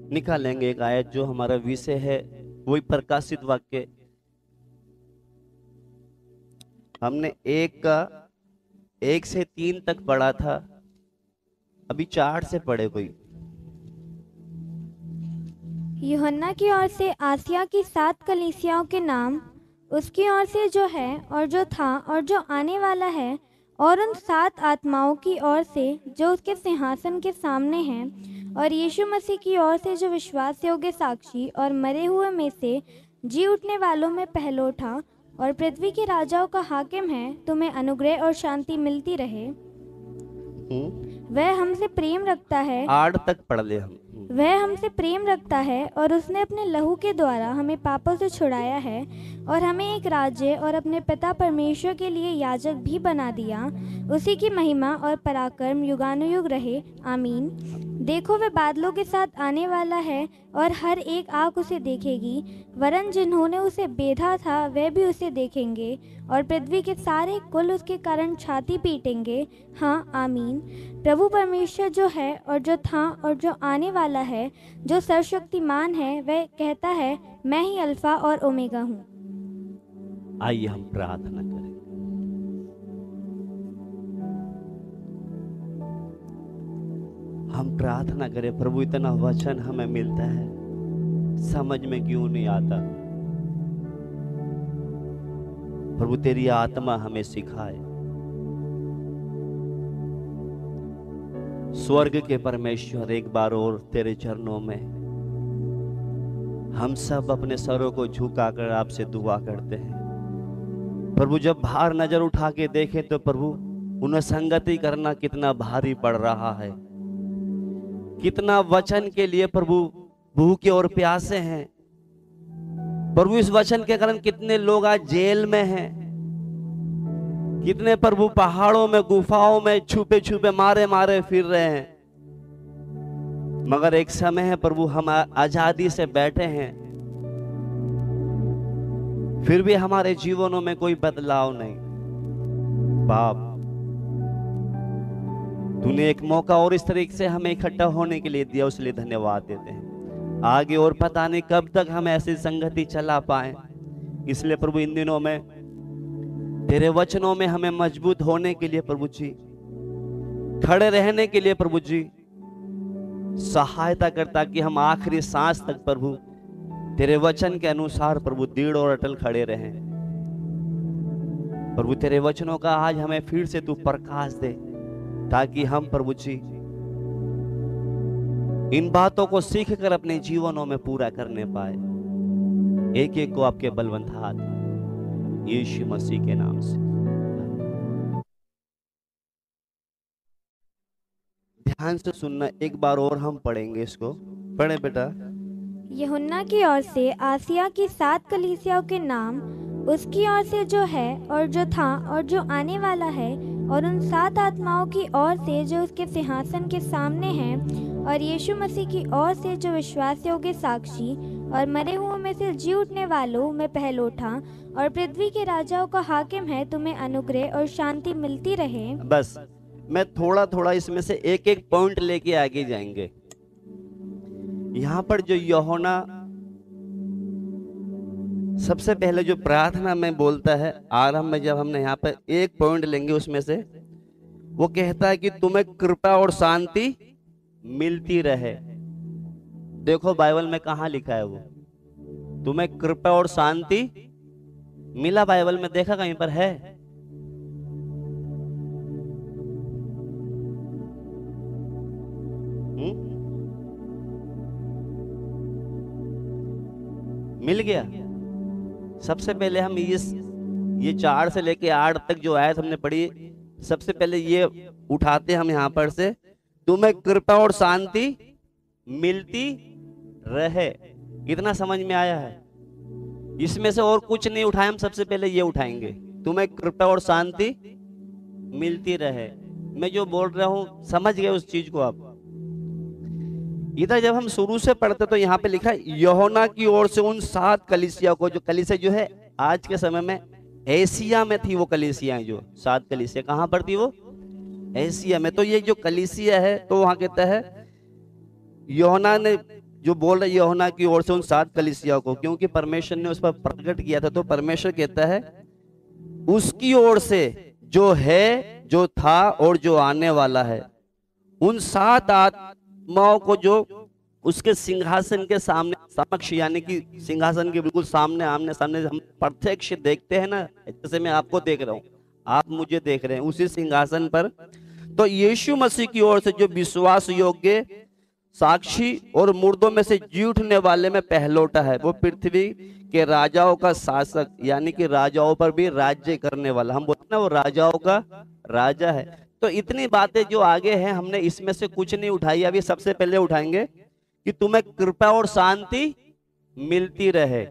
निकालेंगे एक आयत जो हमारा विषय है, वही प्रकाशित वाक्य। हमने एक से 3 तक पढ़ा था, अभी 4 से पढ़े कोई। यूहन्ना की ओर से आसिया की 7 कलीसियाओं के नाम, उसकी ओर से जो है और जो था और जो आने वाला है, और उन 7 आत्माओं की ओर से जो उसके सिंहासन के सामने हैं, और यीशु मसीह की ओर से जो विश्वास योग्य साक्षी और मरे हुए में से जी उठने वालों में पहलोठा और पृथ्वी के राजाओं का हाकिम है, तुम्हें अनुग्रह और शांति मिलती रहे। वह हमसे प्रेम रखता है, 8 तक पढ़ ले हम। वह हमसे प्रेम रखता है और उसने अपने लहू के द्वारा हमें पापों से छुड़ाया है और हमें एक राज्य और अपने पिता परमेश्वर के लिए याजक भी बना दिया। उसी की महिमा और पराक्रम युगानुयुग रहे, आमीन। देखो, वह बादलों के साथ आने वाला है और हर एक आँख उसे देखेगी, वरन जिन्होंने उसे बेधा था वह भी उसे देखेंगे, और पृथ्वी के सारे कुल उसके कारण छाती पीटेंगे। हाँ, आमीन। प्रभु परमेश्वर जो है और जो था और जो आने वाला है, जो सर्वशक्तिमान है, वह कहता है, मैं ही अल्फा और ओमेगा हूँ। आइए हम प्रार्थना करें। हम प्रार्थना करें, प्रभु इतना वचन हमें मिलता है, समझ में क्यों नहीं आता। प्रभु तेरी आत्मा हमें सिखाए। स्वर्ग के परमेश्वर, एक बार और तेरे चरणों में हम सब अपने सरों को झुकाकर आपसे दुआ करते हैं। प्रभु जब बाहर नजर उठा के देखें तो प्रभु उन्हें संगति करना कितना भारी पड़ रहा है, कितना वचन के लिए प्रभु भूखे और प्यासे हैं। प्रभु इस वचन के कारण कितने लोग आज जेल में हैं, कितने प्रभु पहाड़ों में गुफाओं में छुपे छुपे मारे मारे फिर रहे हैं। मगर एक समय है प्रभु, हम आजादी से बैठे हैं, फिर भी हमारे जीवनों में कोई बदलाव नहीं। बाप, तूने एक मौका और इस तरीके से हमें इकट्ठा होने के लिए दिया, उसके लिए धन्यवाद देते हैं। आगे और पता नहीं कब तक हम ऐसी संगति चला पाए, इसलिए प्रभु इन दिनों में तेरे वचनों में हमें मजबूत होने के लिए प्रभु जी, खड़े रहने के लिए प्रभु जी सहायता कर, ताकि हम आखिरी सांस तक प्रभु तेरे वचन के अनुसार प्रभु दृढ़ और अटल खड़े रहें। प्रभु तेरे वचनों का आज हमें फिर से तू प्रकाश दे, ताकि हम प्रभु जी इन बातों को सीख कर अपने जीवनों में पूरा करने पाए। एक एक को आपके बलवंत हाथ यीशु मसीह के नाम से। ध्यान से सुनना, एक बार और हम पढ़ेंगे इसको। पढ़े बेटा। यूहन्ना की ओर से आसिया की 7 कलीसियाओं के नाम, उसकी ओर से जो है और जो था और जो आने वाला है, और उन 7 आत्माओं की ओर से जो उसके सिंहासन के सामने हैं, और यीशु मसीह की ओर से जो विश्वास योग्य साक्षी और मरे हुओं में से जी उठने वालों में पहलोठा और पृथ्वी के राजाओं का हाकिम है, तुम्हें अनुग्रह और शांति मिलती रहे। बस मैं थोड़ा थोड़ा इसमें से एक एक पॉइंट लेके आगे जाएंगे। यहां पर जो यूहन्ना सबसे पहले जो प्रार्थना में बोलता है, आरंभ में जब हमने यहाँ पर एक पॉइंट लेंगे, उसमें से वो कहता है कि तुम्हें कृपा और शांति मिलती रहे। देखो बाइबल में कहां लिखा है वो, तुम्हें कृपा और शांति मिला? बाइबल में देखा कहीं पर है? मिल गया? सबसे पहले हम ये 4 से लेके 8 तक जो आयत हमने पढ़ी, सबसे पहले ये उठाते हम यहां पर से, तुम्हें कृपा और शांति मिलती रहे। इतना समझ में आया है? इसमें से और कुछ नहीं उठाए, हम सबसे पहले ये उठाएंगे, तुम्हें कृपा और शांति मिलती रहे। मैं जो बोल रहा हूं समझ गए उस चीज को आप? इधर जब हम शुरू से पढ़ते तो यहाँ पे लिखा है यूहन्ना की ओर से उन 7 कलीसिया को, जो कलीसिया जो है आज के समय में एशिया में थी, वो कलीसिया जो 7 कलीसिया कहां पर थी? वो एशिया में। तो ये जो कलीसिया है, तो वहां कहता है यूहन्ना ने जो बोल रहे यूहन्ना की ओर से उन 7 कलीसियाओं को, क्योंकि परमेश्वर ने उस पर प्रकट किया था, तो परमेश्वर कहता है उसकी ओर से जो है, जो था और जो आने वाला है, उन 7 आत्माओं को जो उसके सिंहासन के सामने समक्ष, यानी कि सिंहासन के बिल्कुल सामने, आमने सामने हम प्रत्यक्ष देखते हैं ना, जैसे मैं आपको देख रहा हूं, आप मुझे देख रहे हैं, उसी सिंहासन पर तो यीशु मसीह की ओर से जो विश्वास योग्य, साक्षी और मुर्दों में से जी उठने वाले में पहलौठा है, वो पृथ्वी के राजाओं का शासक, यानी कि राजाओं पर भी राज्य करने वाला, हम बोलते हैं ना वो राजाओं का राजा है। तो इतनी बातें जो आगे हैं हमने इसमें से कुछ नहीं उठाई, अभी सबसे पहले उठाएंगे कि तुम्हें कृपा और शांति मिलती रहे।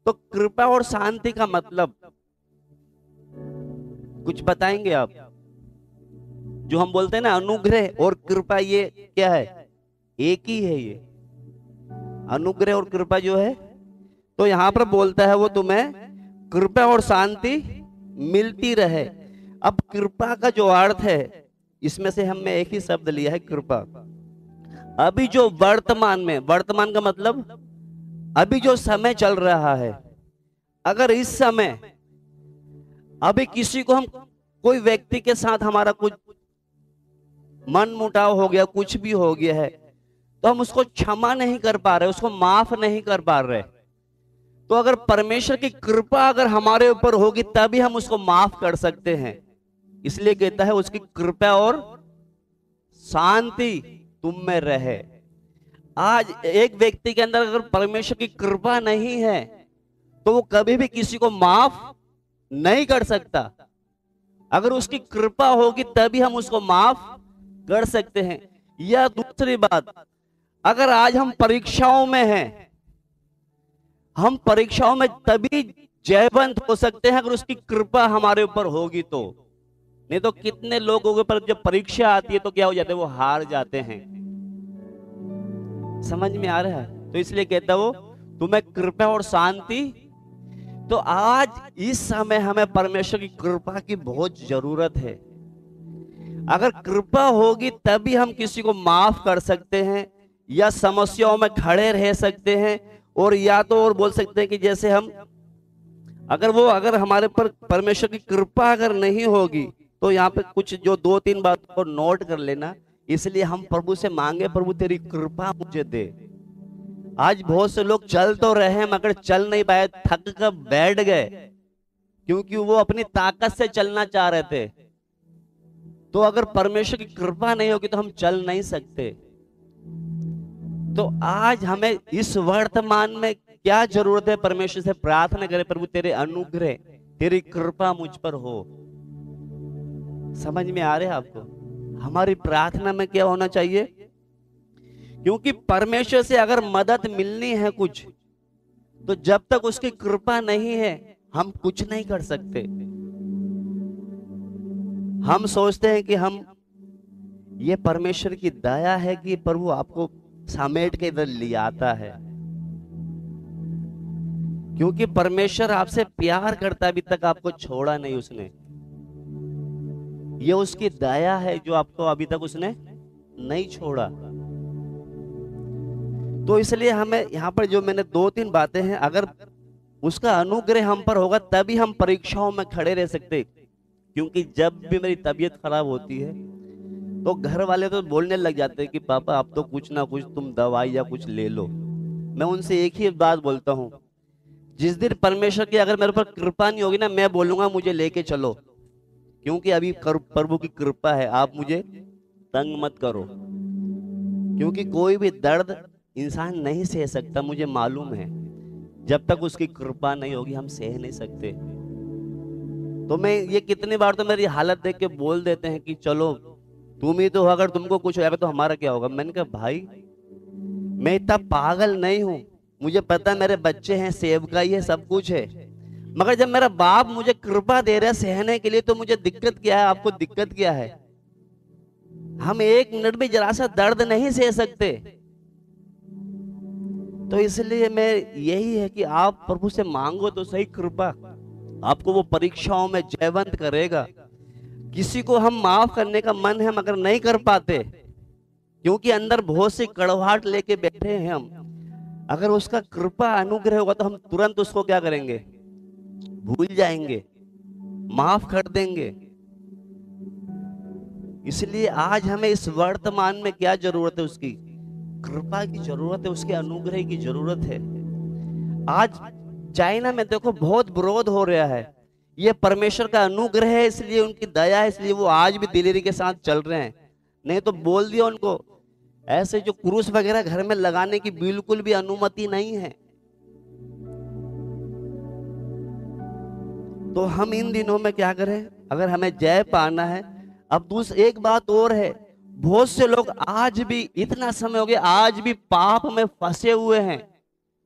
तो कृपा और शांति का मतलब कुछ बताएंगे आप? जो हम बोलते हैं ना अनुग्रह और कृपा, ये क्या है? एक ही है ये, अनुग्रह और कृपा जो है। तो यहां पर बोलता है वो तुम्हें कृपा और शांति मिलती रहे। अब कृपा का जो अर्थ है, इसमें से हमने एक ही शब्द लिया है, कृपा। अभी जो वर्तमान में, वर्तमान का मतलब अभी जो समय चल रहा है, अगर इस समय अभी किसी को हम, कोई व्यक्ति के साथ हमारा कुछ मन मुटाव हो गया, कुछ भी हो गया है, तो हम उसको क्षमा नहीं कर पा रहे, उसको माफ नहीं कर पा रहे, तो अगर परमेश्वर की कृपा अगर हमारे ऊपर होगी तभी हम उसको माफ कर सकते हैं। इसलिए कहता है उसकी कृपा और शांति तुम में रहे। आज एक व्यक्ति के अंदर अगर परमेश्वर की कृपा नहीं है तो वो कभी भी किसी को माफ नहीं कर सकता। अगर उसकी कृपा होगी तभी हम उसको माफ कर सकते हैं। या दूसरी बात, अगर आज हम परीक्षाओं में हैं, हम परीक्षाओं में तभी जयवंत हो सकते हैं अगर उसकी कृपा हमारे ऊपर होगी तो। नहीं तो कितने लोगों के ऊपर जब परीक्षा आती है तो क्या हो जाते हैं? वो हार जाते हैं। समझ में आ रहा है? तो इसलिए कहता वो तुम्हें कृपा और शांति। तो आज इस समय हमें परमेश्वर की कृपा की बहुत जरूरत है। अगर कृपा होगी तभी हम किसी को माफ कर सकते हैं या समस्याओं में खड़े रह सकते हैं, और या तो और बोल सकते हैं कि जैसे हम अगर हमारे पर परमेश्वर की कृपा अगर नहीं होगी तो यहाँ पे कुछ जो 2-3 बातों को नोट कर लेना। इसलिए हम प्रभु से मांगे, प्रभु तेरी कृपा मुझे दे। आज बहुत से लोग चल तो रहे हैं मगर चल नहीं पाए, थक कर बैठ गए, क्योंकि वो अपनी ताकत से चलना चाह रहे थे। तो अगर परमेश्वर की कृपा नहीं होगी तो हम चल नहीं सकते। तो आज हमें इस वर्तमान में क्या जरूरत है? परमेश्वर से प्रार्थना करें, प्रभु तेरे अनुग्रह, तेरी कृपा मुझ पर हो। समझ में आ रहा है आपको? हमारी प्रार्थना में क्या होना चाहिए? क्योंकि परमेश्वर से अगर मदद मिलनी है कुछ, तो जब तक उसकी कृपा नहीं है हम कुछ नहीं कर सकते। हम सोचते हैं कि हम, ये परमेश्वर की दया है कि प्रभु आपको समेट के इधर ले आता है, क्योंकि परमेश्वर आपसे प्यार करता, अभी तक आपको छोड़ा नहीं उसने। ये उसकी दया है जो आपको अभी तक उसने नहीं छोड़ा। तो इसलिए हमें यहाँ पर जो मैंने 2-3 बातें हैं, अगर उसका अनुग्रह हम पर होगा तभी हम परीक्षाओं में खड़े रह सकते। क्योंकि जब भी मेरी तबीयत खराब होती है तो घर वाले तो बोलने लग जाते हैं कि पापा अब तो कुछ ना कुछ तुम दवाई या कुछ ले लो। मैं उनसे एक ही बात बोलता हूँ, जिस दिन परमेश्वर की अगर मेरे पर कृपा नहीं होगी ना, मैं बोलूंगा मुझे लेके चलो, क्योंकि अभी प्रभु की कृपा है, आप मुझे तंग मत करो। क्योंकि कोई भी दर्द इंसान नहीं सह सकता, मुझे मालूम है, जब तक उसकी कृपा नहीं होगी हम सह नहीं सकते। तो मैं ये कितनी बार तो मेरी हालत देख के बोल देते हैं कि चलो तुम ही तो हो, अगर तुमको कुछ हो जाएगा तो हमारा क्या होगा। मैंने कहा भाई मैं इतना पागल नहीं हूं, मुझे पता है मेरे बच्चे हैं, सेवकाई है, सब कुछ है, मगर जब मेरा बाप मुझे कृपा दे रहा है सहने के लिए तो मुझे दिक्कत क्या है? आपको दिक्कत क्या है? हम 1 मिनट भी जरा सा दर्द नहीं सह सकते। तो इसलिए मैं यही है कि आप प्रभु से मांगो तो सही, कृपा आपको वो परीक्षाओं में जयवंत करेगा। किसी को हम माफ करने का मन है मगर नहीं कर पाते, क्योंकि अंदर बहुत सी कड़वाहट लेके बैठे हैं हम। अगर उसका कृपा अनुग्रह होगा तो हम तुरंत उसको क्या करेंगे, भूल जाएंगे, माफ कर देंगे। इसलिए आज हमें इस वर्तमान में क्या जरूरत है, उसकी कृपा की जरूरत है, उसके अनुग्रह की जरूरत है। आज चाइना में देखो बहुत विरोध हो रहा है, ये परमेश्वर का अनुग्रह है, इसलिए उनकी दया है, इसलिए वो आज भी दिलेरी के साथ चल रहे हैं। नहीं तो बोल दिया उनको, ऐसे जो क्रूस वगैरह घर में लगाने की बिल्कुल भी अनुमति नहीं है। तो हम इन दिनों में क्या करें, अगर हमें जय पाना है। अब दूसरी एक बात और है, बहुत से लोग आज भी, इतना समय हो गया, आज भी पाप में फंसे हुए हैं।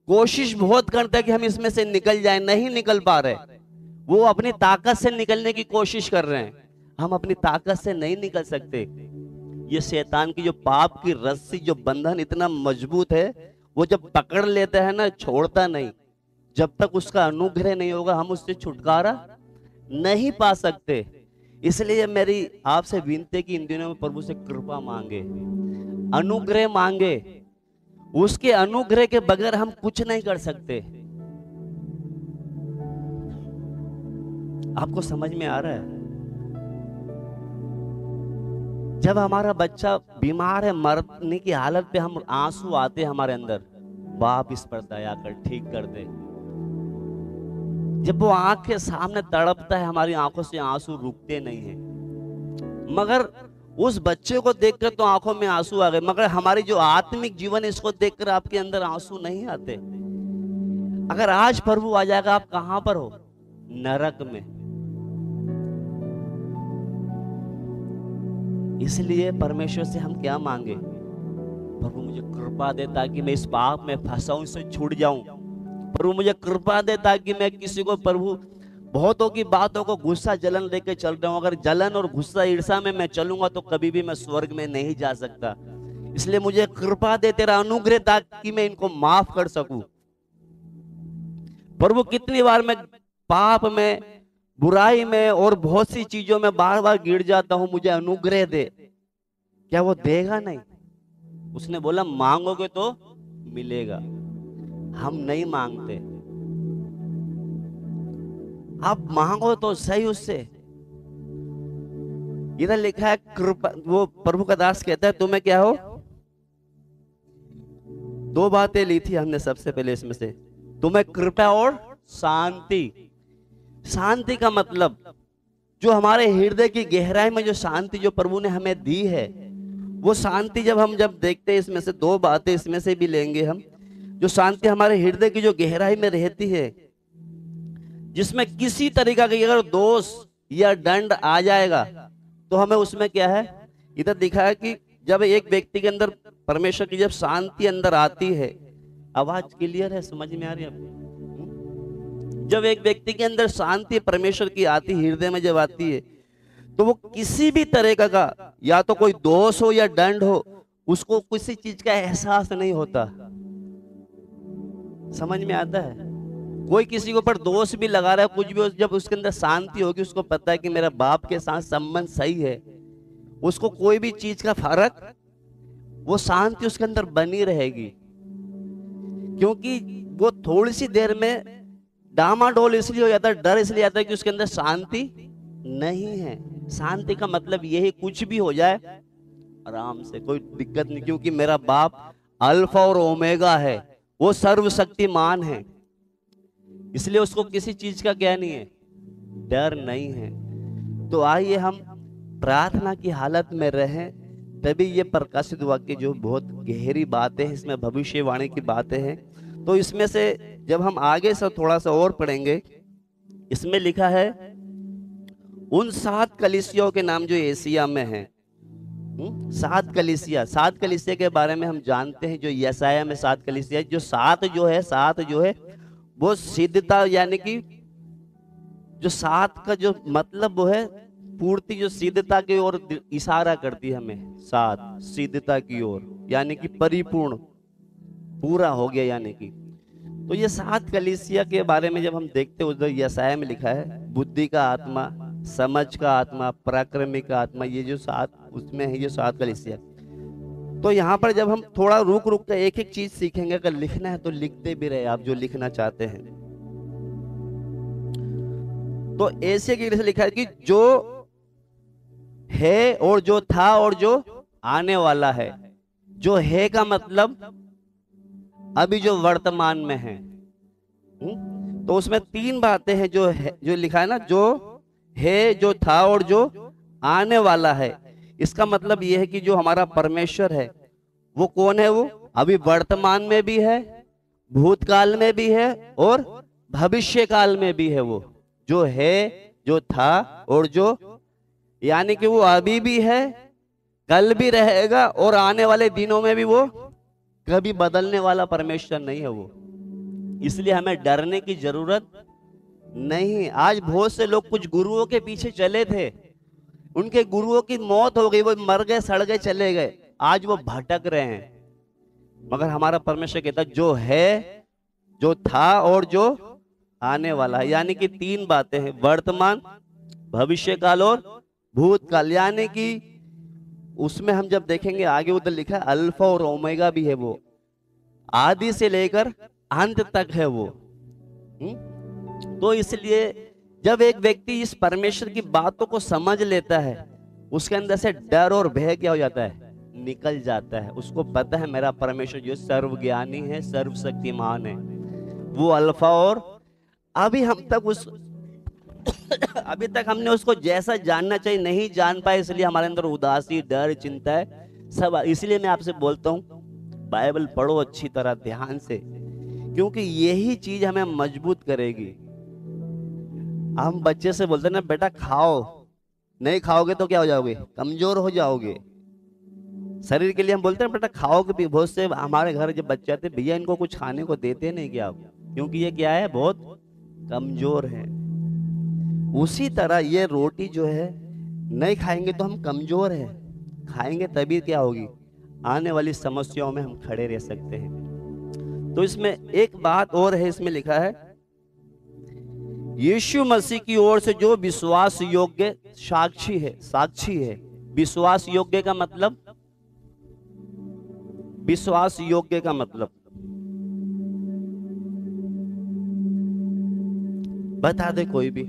कोशिश बहुत करते हैं कि हम इसमें से निकल जाएं, नहीं निकल पा रहे। वो अपनी ताकत से निकलने की कोशिश कर रहे हैं, हम अपनी ताकत से नहीं निकल सकते। ये शैतान की जो पाप की रस्सी, जो बंधन इतना मजबूत है, वो जब पकड़ लेता है ना, छोड़ता नहीं। जब तक उसका अनुग्रह नहीं होगा हम उससे छुटकारा नहीं पा सकते। इसलिए मेरी आपसे विनती है कि इन दिनों में प्रभु से कृपा मांगे, अनुग्रह मांगे। उसके अनुग्रह के बगैर हम कुछ नहीं कर सकते। आपको समझ में आ रहा है? जब हमारा बच्चा बीमार है, मरने की हालत पे, हम आंसू आते हैं हमारे अंदर, बाप इस पर दया कर, ठीक कर दे। जब वो आंख के सामने तड़पता है, हमारी आंखों से आंसू रुकते नहीं है। मगर उस बच्चे को देखकर तो आंखों में आंसू आ गए, मगर हमारी जो आत्मिक जीवन है, इसको देखकर आपके अंदर आंसू नहीं आते। अगर आज प्रभु आ जाएगा, आप कहां पर हो? नरक में। इसलिए परमेश्वर से हम क्या मांगे? प्रभु मुझे कृपा दे ताकि मैं इस पाप में फंसा हूं, इससे छूट जाऊं। प्रभु मुझे कृपा दे ताकि मैं किसी को, प्रभु बहुतों की बातों को गुस्सा जलन लेके चल रहा हूं। अगर जलन और गुस्सा ईर्ष्या में मैं चलूंगा तो कभी भी मैं स्वर्ग में नहीं जा सकता। इसलिए मुझे कृपा दे, तेरा अनुग्रह, ताकि मैं इनको माफ कर सकूं। प्रभु कितनी बार मैं पाप में, बुराई में और बहुत सी चीजों में बार बार गिर जाता हूं, मुझे अनुग्रह दे। क्या वो देगा? नहीं। उसने बोला मांगोगे तो मिलेगा। हम नहीं मांगते। आप मांगो तो सही उससे। इधर लिखा है कृपा, वो प्रभु का दास कहता है तुम्हें क्या हो? दो बातें ली थी हमने सबसे पहले इसमें से, तुम्हें कृपा और शांति। शांति का मतलब जो हमारे हृदय की गहराई में जो शांति जो प्रभु ने हमें दी है, वो शांति जब देखते हैं, इसमें से दो बातें इसमें से भी लेंगे हम। जो शांति हमारे हृदय की जो गहराई में रहती है, जिसमें किसी तरीका का अगर दोष या दंड आ जाएगा तो हमें उसमें क्या है, इधर दिखा है कि जब एक व्यक्ति के अंदर परमेश्वर की जब शांति अंदर आती है, आवाज क्लियर है, समझ में आ रही है आपको? जब एक व्यक्ति के अंदर शांति परमेश्वर की आती, हृदय में जब आती है, तो वो किसी भी तरह का या तो कोई दोष हो या दंड हो, उसको किसी चीज का एहसास नहीं होता। समझ में आता है? कोई किसी के ऊपर दोष भी लगा रहा है, कुछ भी, जब उसके अंदर शांति होगी, उसको पता है कि मेरा बाप के साथ संबंध सही है, उसको कोई भी चीज का फर्क, वो शांति उसके अंदर बनी रहेगी। क्योंकि वो थोड़ी सी देर में डामाडोल इसलिए हो जाता है, डर इसलिए आता है कि उसके अंदर शांति नहीं है। शांति का मतलब यही, कुछ भी हो जाए आराम से, कोई दिक्कत नहीं, क्योंकि मेरा बाप अल्फा और ओमेगा है, वो सर्वशक्तिमान है। इसलिए उसको किसी चीज का क्या नहीं है, डर नहीं है। तो आइए हम प्रार्थना की हालत में रहें, तभी ये प्रकाशित वाक्य जो बहुत गहरी बातें हैं, इसमें भविष्यवाणी की बातें हैं। तो इसमें से जब हम आगे से थोड़ा सा और पढ़ेंगे, इसमें लिखा है उन 7 कलीसियाओं के नाम जो एशिया में हैं। 7 कलीसिया के बारे में हम जानते हैं, जो यशाया में 7 कलीसिया, जो 7 जो है वो सिद्धता, यानी कि जो 7 का जो मतलब वो है पूर्ति, जो सिद्धता की ओर इशारा करती है हमें। 7 सिद्धता की ओर, यानी कि परिपूर्ण, पूरा हो गया, यानी कि। तो ये 7 कलीसिया के बारे में जब हम देखते हैं, उधर यशाया में लिखा है बुद्धि का आत्मा, समझ का आत्मा, पराक्रमी का आत्मा, ये जो 7 उसमें है, ये 7 कलीसिया। तो यहाँ पर जब हम थोड़ा रुक रुक कर एक एक चीज सीखेंगे, अगर लिखना है तो लिखते भी रहे आप जो लिखना चाहते हैं। तो ऐसे की से लिखा है कि जो है और जो था और जो आने वाला है। जो है का मतलब अभी जो वर्तमान में है। तो उसमें तीन बातें हैं जो है, जो लिखा है ना, जो है, जो था और जो आने वाला है। इसका मतलब यह है कि जो हमारा परमेश्वर है वो कौन है? वो अभी वर्तमान में भी है, भूतकाल में भी है और भविष्य काल में भी है। वो जो है, जो था और जो, यानी कि वो अभी भी है, कल भी रहेगा और आने वाले दिनों में भी वो कभी बदलने वाला परमेश्वर नहीं है वो। इसलिए हमें डरने की जरूरत नहीं। आज बहुत से लोग कुछ गुरुओं के पीछे चले थे, उनके गुरुओं की मौत हो गई, वो मर गए, सड़ गए, चले गए, आज वो भटक रहे हैं। मगर हमारा परमेश्वर कहता जो है, जो था और जो आने वाला है। यानी कि तीन बातें हैं, वर्तमान, भविष्य काल और भूतकाल। यानी कि उसमें हम जब देखेंगे आगे उधर लिखा है अल्फा और ओमेगा भी है, वो आदि से लेकर अंत तक है वो। तो इसलिए जब एक व्यक्ति इस परमेश्वर की बातों को समझ लेता है, उसके अंदर से डर और भय क्या हो जाता है? निकल जाता है। उसको पता है मेरा परमेश्वर जो सर्वज्ञानी है, सर्वशक्तिमान है, वो अल्फा और अभी हम तक उस अभी तक हमने उसको जैसा जानना चाहिए नहीं जान पाए, इसलिए हमारे अंदर उदासी, डर, चिंता है सब। इसलिए मैं आपसे बोलता हूँ बाइबल पढ़ो अच्छी तरह ध्यान से, क्योंकि यही चीज हमें मजबूत करेगी। हम बच्चे से बोलते हैं ना बेटा खाओ, नहीं खाओगे तो क्या हो जाओगे? कमजोर हो जाओगे। शरीर के लिए हम बोलते हैं बेटा खाओगे भी। बहुत से हमारे घर जब बच्चे आते भैया इनको कुछ खाने को देते नहीं क्या आप, क्योंकि ये क्या है? बहुत कमजोर है। उसी तरह ये रोटी जो है नहीं खाएंगे तो हम कमजोर हैं, खाएंगे तभी क्या होगी? आने वाली समस्याओं में हम खड़े रह सकते हैं। तो इसमें एक बात और है, इसमें लिखा है यीशु मसीह की ओर से जो विश्वास योग्य साक्षी है। साक्षी है, विश्वास योग्य का मतलब, विश्वास योग्य का मतलब बता दे कोई भी।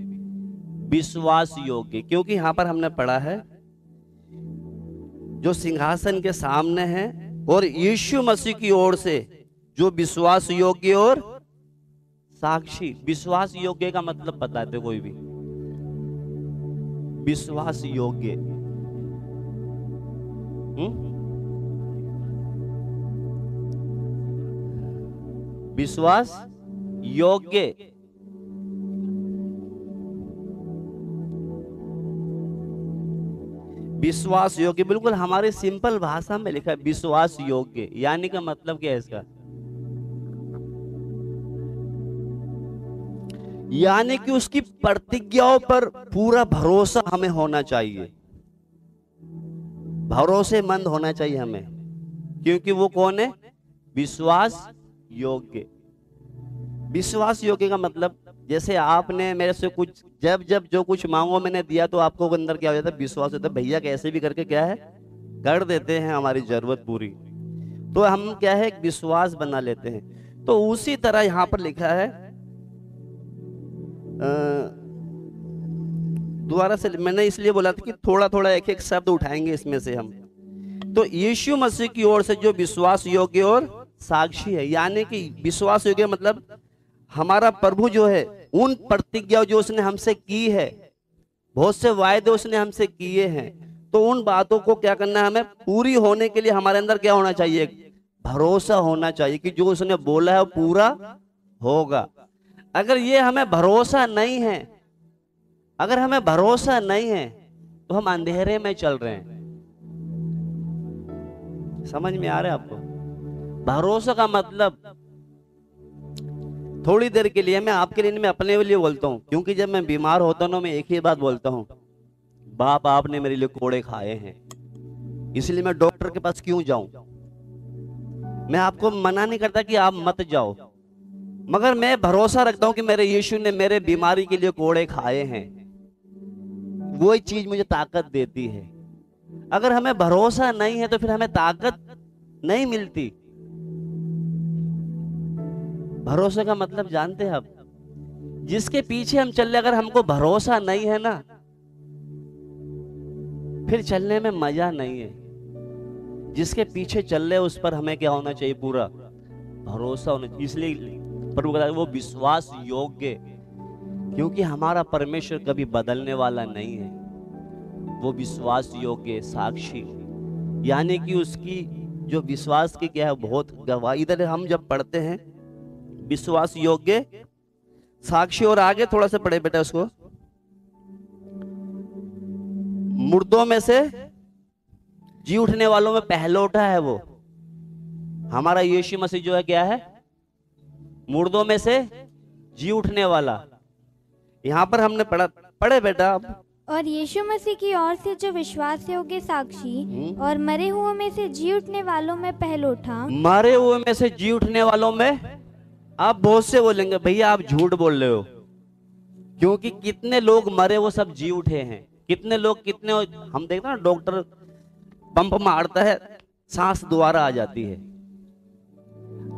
विश्वास योग्य, क्योंकि यहां पर हमने पढ़ा है जो सिंहासन के सामने है और यीशु मसीह की ओर से जो विश्वास योग्य और साक्षी। विश्वास योग्य का मतलब बताते कोई भी? विश्वास योग्य, विश्वास योग्य, विश्वास योग्य बिल्कुल हमारे सिंपल भाषा में लिखा है विश्वास योग्य। यानी का मतलब क्या है इसका? यानी कि उसकी प्रतिज्ञाओं पर पूरा भरोसा हमें होना चाहिए, भरोसेमंद होना चाहिए हमें, क्योंकि वो कौन है? विश्वास योग्य। विश्वास योग्य का मतलब जैसे आपने मेरे से कुछ जब जब जो कुछ मांगो मैंने दिया, तो आपको अंदर क्या हो जाता है? विश्वास होता है भैया कैसे भी करके क्या है कर देते हैं हमारी जरूरत पूरी। तो हम क्या है? विश्वास बना लेते हैं। तो उसी तरह यहां पर लिखा है, दोबारा से मैंने इसलिए बोला था कि थोड़ा थोड़ा एक एक शब्द उठाएंगे इसमें से हम। तो यीशु मसीह की ओर से जो विश्वास योग्य और साक्षी है। यानी कि विश्वास योग्य मतलब हमारा प्रभु जो है उन प्रतिज्ञाओं जो उसने हमसे की है, बहुत से वायदे उसने हमसे किए हैं, तो उन बातों को क्या करना है? हमें पूरी होने के लिए हमारे अंदर क्या होना चाहिए? भरोसा होना चाहिए कि जो उसने बोला है वो पूरा होगा। अगर ये हमें भरोसा नहीं है, अगर हमें भरोसा नहीं है तो हम अंधेरे में चल रहे हैं। समझ में आ रहा है आपको? भरोसा का मतलब थोड़ी देर के लिए, मैं आपके लिए, मैं अपने लिए बोलता हूँ, क्योंकि जब मैं बीमार होता हूँ मैं एक ही बात बोलता हूँ, बाप आपने मेरे लिए कोड़े खाए हैं, इसलिए मैं डॉक्टर के पास क्यों जाऊं। मैं आपको मना नहीं करता कि आप मत जाओ, मगर मैं भरोसा रखता हूं कि मेरे यीशु ने मेरे बीमारी के लिए कोड़े खाए हैं। वही चीज मुझे ताकत देती है। अगर हमें भरोसा नहीं है तो फिर हमें ताकत नहीं मिलती। भरोसे का मतलब जानते हैं आप? जिसके पीछे हम चल रहे, अगर हमको भरोसा नहीं है ना, फिर चलने में मजा नहीं है। जिसके पीछे चल रहे उस पर हमें क्या होना चाहिए? पूरा भरोसा होना चाहिए। इसलिए प्रभु कहता है वो विश्वास योग्य, क्योंकि हमारा परमेश्वर कभी बदलने वाला नहीं है। वो विश्वास योग्य साक्षी, यानी कि उसकी जो विश्वास की क्या है, बहुत गवाही। इधर हम जब पढ़ते हैं विश्वास योग्य साक्षी, और आगे थोड़ा सा पढ़े बेटा उसको, मुर्दों में से जी उठने वालों में पहलौठा है वो। हमारा यीशु मसीह जो है क्या है? मुर्दों में से जी उठने वाला। यहां पर हमने पढ़े बेटा आप। और यीशु मसीह की ओर से जो विश्वास योग्य साक्षी और मरे हुए में से जी उठने वालों में पहलौठा। मरे हुए में से जी उठने वालों में, आप बहुत से बोलेंगे भैया आप झूठ बोल रहे हो, क्योंकि कितने लोग मरे वो सब जी उठे हैं। कितने लोग, कितने हम देखते हैं ना, डॉक्टर पंप मारता है, सांस दोबारा आ जाती है।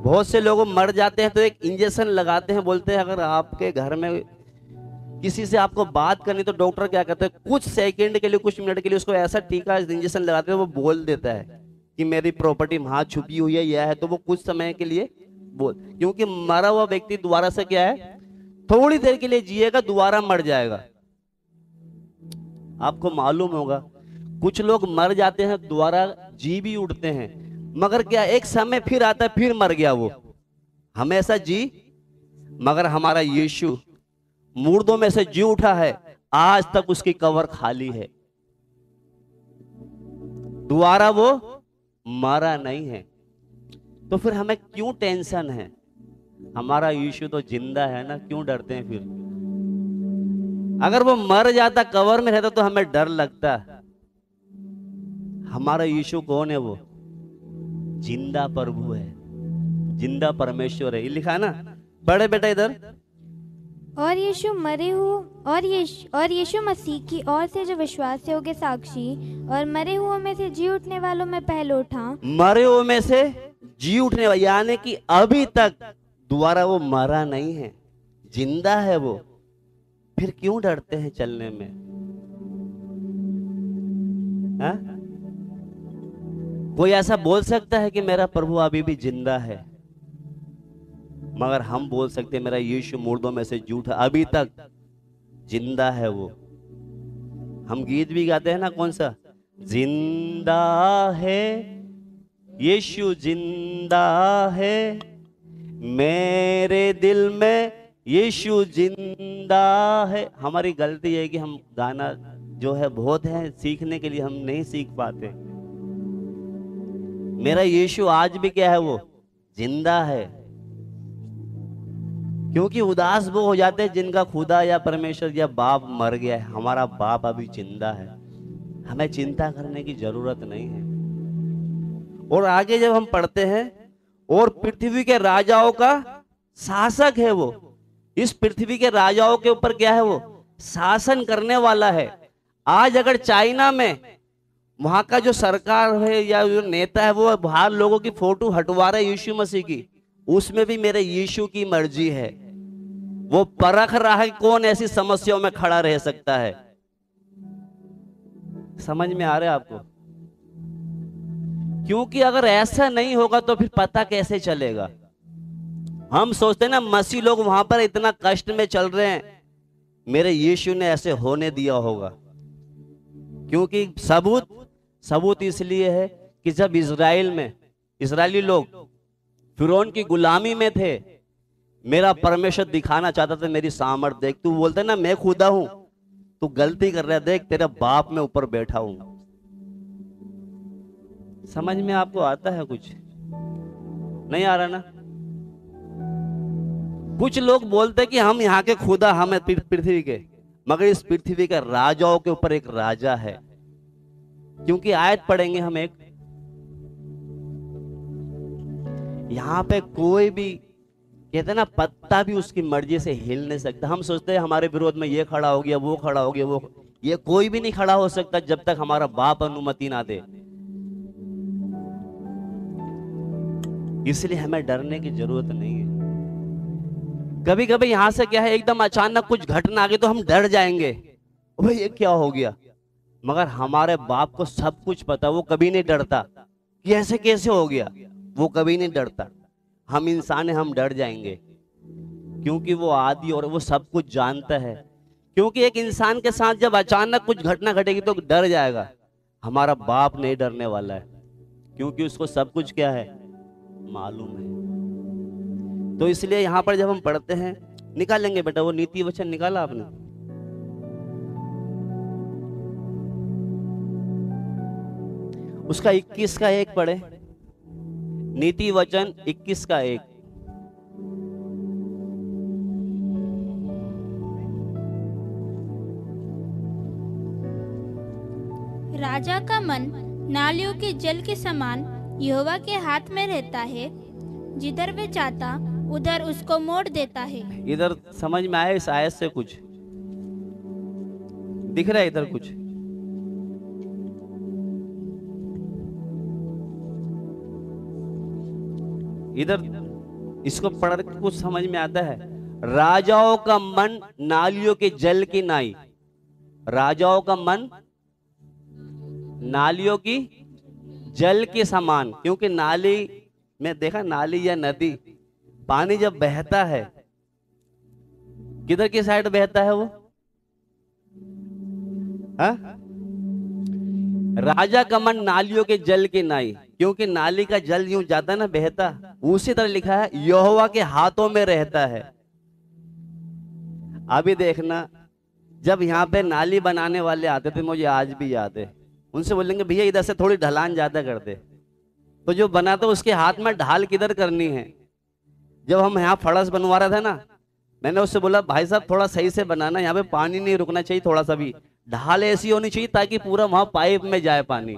बहुत से लोग मर जाते हैं तो एक इंजेक्शन लगाते हैं, बोलते हैं अगर आपके घर में किसी से आपको बात करनी तो डॉक्टर क्या कहते हैं, कुछ सेकंड के लिए, कुछ मिनट के लिए उसको ऐसा टीका इंजेक्शन लगाते हैं, वो बोल देता है कि मेरी प्रॉपर्टी वहां छुपी हुई है, यह है, तो वो कुछ समय के लिए बोल, क्योंकि मरा हुआ व्यक्ति दोबारा से क्या है, थोड़ी देर के लिए जिएगा, दोबारा मर जाएगा। आपको मालूम होगा कुछ लोग मर जाते हैं दोबारा जी भी उठते हैं, मगर क्या एक समय फिर आता है फिर मर गया वो, हमेशा जी। मगर हमारा यीशु मुर्दों में से जी उठा है, आज तक उसकी कब्र खाली है, दोबारा वो मरा नहीं है। तो फिर हमें क्यों टेंशन है? हमारा यीशु तो जिंदा है ना, क्यों डरते हैं फिर? अगर वो मर जाता, कब्र में रहता, तो हमें डर लगता। हमारा यीशु कौन है? वो जिंदा प्रभु है, जिंदा परमेश्वर है। ये लिखा है ना, पढ़े बेटा इधर। और यीशु मसीह की ओर से जो विश्वास योग्य साक्षी और मरे हुए में से जी उठने वालों में पहलौठा। मरे हुए में से जी उठने वाला, यानी कि अभी तक दोबारा वो मरा नहीं है, जिंदा है वो। फिर क्यों डरते हैं चलने में? हा? कोई ऐसा बोल सकता है कि मेरा प्रभु अभी भी जिंदा है? मगर हम बोल सकते हैं मेरा यीशु मुर्दों में से झूठा, अभी तक जिंदा है वो। हम गीत भी गाते हैं ना, कौन सा? जिंदा है यीशु, जिंदा है मेरे दिल में, यीशु जिंदा है। हमारी गलती है कि हम गाना जो है बहुत है सीखने के लिए, हम नहीं सीख पाते। मेरा यीशु आज भी क्या है? वो जिंदा है। क्योंकि उदास वो हो जाते हैं जिनका खुदा या परमेश्वर या बाप मर गया है। हमारा बाप अभी जिंदा है, हमें चिंता करने की जरूरत नहीं है। और आगे जब हम पढ़ते हैं, और पृथ्वी के राजाओं का शासक है वो। इस पृथ्वी के राजाओं के ऊपर क्या है? वो शासन करने वाला है। आज अगर चाइना में वहां का जो सरकार है या जो नेता है वो बाहर लोगों की फोटो हटवा रहे यीशु मसीह की, उसमें भी मेरे यीशु की मर्जी है। वो परख रहा है कौन ऐसी समस्याओं में खड़ा रह सकता है। समझ में आ रहा है आपको? क्योंकि अगर ऐसा नहीं होगा तो फिर पता कैसे चलेगा? हम सोचते हैं ना मसीह लोग वहां पर इतना कष्ट में चल रहे हैं, मेरे यीशु ने ऐसे होने दिया होगा। क्योंकि सबूत इसलिए है कि जब इजरायली लोग फिरौन की गुलामी में थे, मेरा परमेश्वर दिखाना चाहता था मेरी सामर्थ। देख, तू बोलते ना मैं खुदा हूं, तू गलती कर रहा है, देख तेरा बाप में ऊपर बैठा हूं। समझ में आपको आता है? कुछ नहीं आ रहा ना? कुछ लोग बोलते कि हम यहाँ के खुदा, हम है पृथ्वी के, मगर इस पृथ्वी के राजाओं के ऊपर एक राजा है। क्योंकि आयत पढ़ेंगे हम एक, यहां पे कोई भी कहते ना पत्ता भी उसकी मर्जी से हिल नहीं सकता। हम सोचते हैं हमारे विरोध में ये खड़ा हो गया, वो खड़ा हो गया, वो, ये कोई भी नहीं खड़ा हो सकता जब तक हमारा बाप अनुमति ना दे। इसलिए हमें डरने की जरूरत नहीं है। कभी कभी यहां से क्या है, एकदम अचानक कुछ घटना आ गई तो हम डर जाएंगे, भाई ये क्या हो गया। मगर हमारे बाप को सब कुछ पता, वो कभी नहीं डरता कि ऐसे कैसे हो गया, वो कभी नहीं डरता। हम इंसान हैं, हम डर जाएंगे क्योंकि वो आदि और वो सब कुछ जानता है। क्योंकि एक इंसान के साथ जब अचानक कुछ घटना घटेगी तो डर जाएगा। हमारा बाप नहीं डरने वाला है क्योंकि उसको सब कुछ क्या है, मालूम है। तो इसलिए यहां पर जब हम पढ़ते हैं, निकालेंगे बेटा वो नीति वचन निकाला आपने? उसका 21 का 1 पढ़े, नीति वचन 21 का 1। राजा का मन नालियों के जल के समान यहोवा के हाथ में रहता है, जिधर वे चाहता उधर उसको मोड़ देता है। इधर समझ में आया इस आयत से कुछ दिख रहा है? इधर कुछ इधर इसको पढ़ के कुछ समझ में आता है? राजाओं का मन नालियों के जल की नाई, राजाओं का मन नालियों की जल के समान। क्योंकि नाली में देखा, नाली या नदी, पानी जब बहता है किधर की साइड बहता है वो? हा? राजा का मन नालियों के जल की नाई, क्योंकि नाली का जल यूं जाता ना, बहता। उसी तरह लिखा है यहोवा के हाथों में रहता है। अभी देखना, जब यहाँ पे नाली बनाने वाले आते थे, मुझे आज भी याद है, उनसे बोलेंगे भैया इधर से थोड़ी ढलान ज्यादा कर दे, तो जो बनाता उसके हाथ में ढाल किधर करनी है। जब हम यहाँ फड़स बनवा रहे थे ना, मैंने उससे बोला भाई साहब थोड़ा सही से बनाना, यहाँ पे पानी नहीं रुकना चाहिए, थोड़ा सा भी ढाल ऐसी होनी चाहिए ताकि पूरा वहां पाइप में जाए पानी।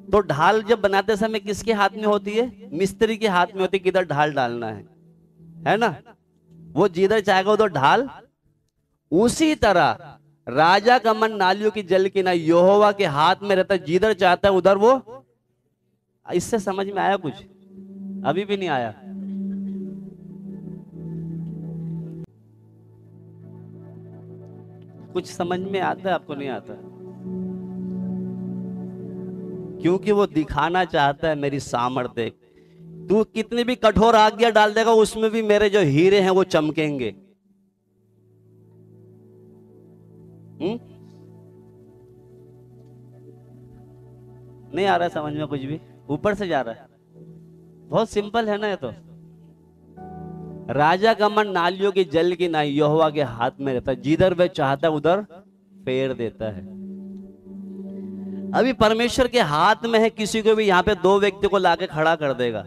तो ढाल जब बनाते समय किसके हाथ में होती है? मिस्त्री के हाथ में होती है, किधर ढाल डालना है ना? वो जिधर चाहेगा उधर ढाल। उसी तरह राजा का मन नालियों की जल की ना यहोवा के हाथ में रहता है, जिधर चाहता है उधर वो। इससे समझ में आया कुछ? अभी भी नहीं आया? कुछ समझ में आता है आपको? नहीं आता? क्योंकि वो दिखाना चाहता है मेरी सामर्थ्य। तू कितनी भी कठोर आज्ञा डाल देगा, उसमें भी मेरे जो हीरे हैं वो चमकेंगे। नहीं आ रहा है समझ में कुछ भी? ऊपर से जा रहा है। बहुत सिंपल है ना ये तो। राजा का मन नालियों की जल की नाई यहोवा के हाथ में रहता है, जिधर वह चाहता है उधर फेर देता है। अभी परमेश्वर के हाथ में है, किसी को भी यहाँ पे 2 व्यक्ति को लाके खड़ा कर देगा।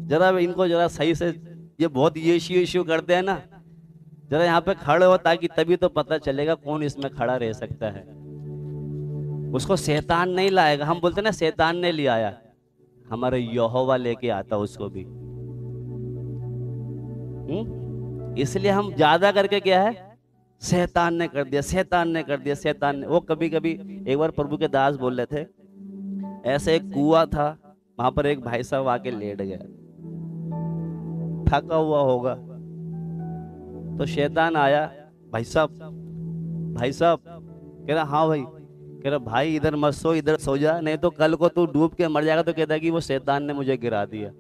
जरा इनको जरा सही से, ये बहुत यीशु करते हैं ना, जरा यहाँ पे खड़े हो ताकि तभी तो पता चलेगा कौन इसमें खड़ा रह सकता है। उसको शैतान नहीं लाएगा। हम बोलते ना शैतान ने ले आया, हमारे यहोवा लेके आता उसको भी। इसलिए हम ज्यादा करके क्या है, शैतान ने कर दिया, शैतान ने कर दिया, शैतान ने। वो कभी कभी एक बार प्रभु के दास बोल रहे थे, ऐसे एक कुआं था, वहां पर एक भाई साहब आके लेट गया, थका हुआ होगा, तो शैतान आया, भाई साहब कह रहा हाँ भाई, कह रहा भाई इधर मत सो, इधर सो जा, नहीं तो कल को तू डूब के मर जाएगा। तो कहता है कि वो शैतान ने मुझे गिरा दिया।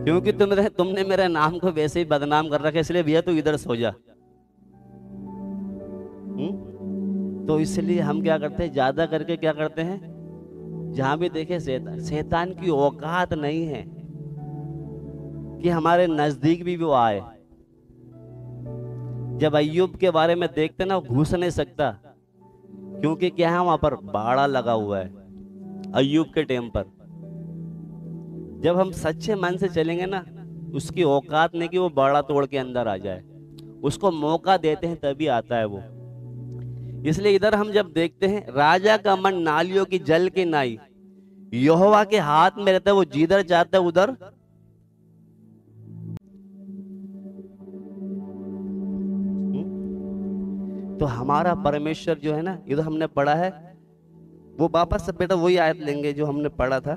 क्योंकि तुमने मेरे नाम को वैसे ही बदनाम कर रखा, इसलिए भैया तू इधर सो जा। तो इसलिए हम क्या करते हैं, ज्यादा करके क्या करते हैं, जहां भी देखे शैतान की औकात नहीं है कि हमारे नजदीक भी वो आए। जब अय्यूब के बारे में देखते ना, घुस नहीं सकता, क्योंकि क्या है वहां पर बाड़ा लगा हुआ है अय्यूब के टाइम पर। जब हम सच्चे मन से चलेंगे ना, उसकी औकात नहीं कि वो बाड़ा तोड़ के अंदर आ जाए, उसको मौका देते हैं तभी आता है वो। इसलिए इधर हम जब देखते हैं, राजा का मन नालियों की जल की नाई यहोवा के हाथ में रहता है, वो जिधर चाहता है उधर। तो हमारा परमेश्वर जो है ना, इधर हमने पढ़ा है, वो वापस से बेटा वही आयत लेंगे जो हमने पढ़ा था।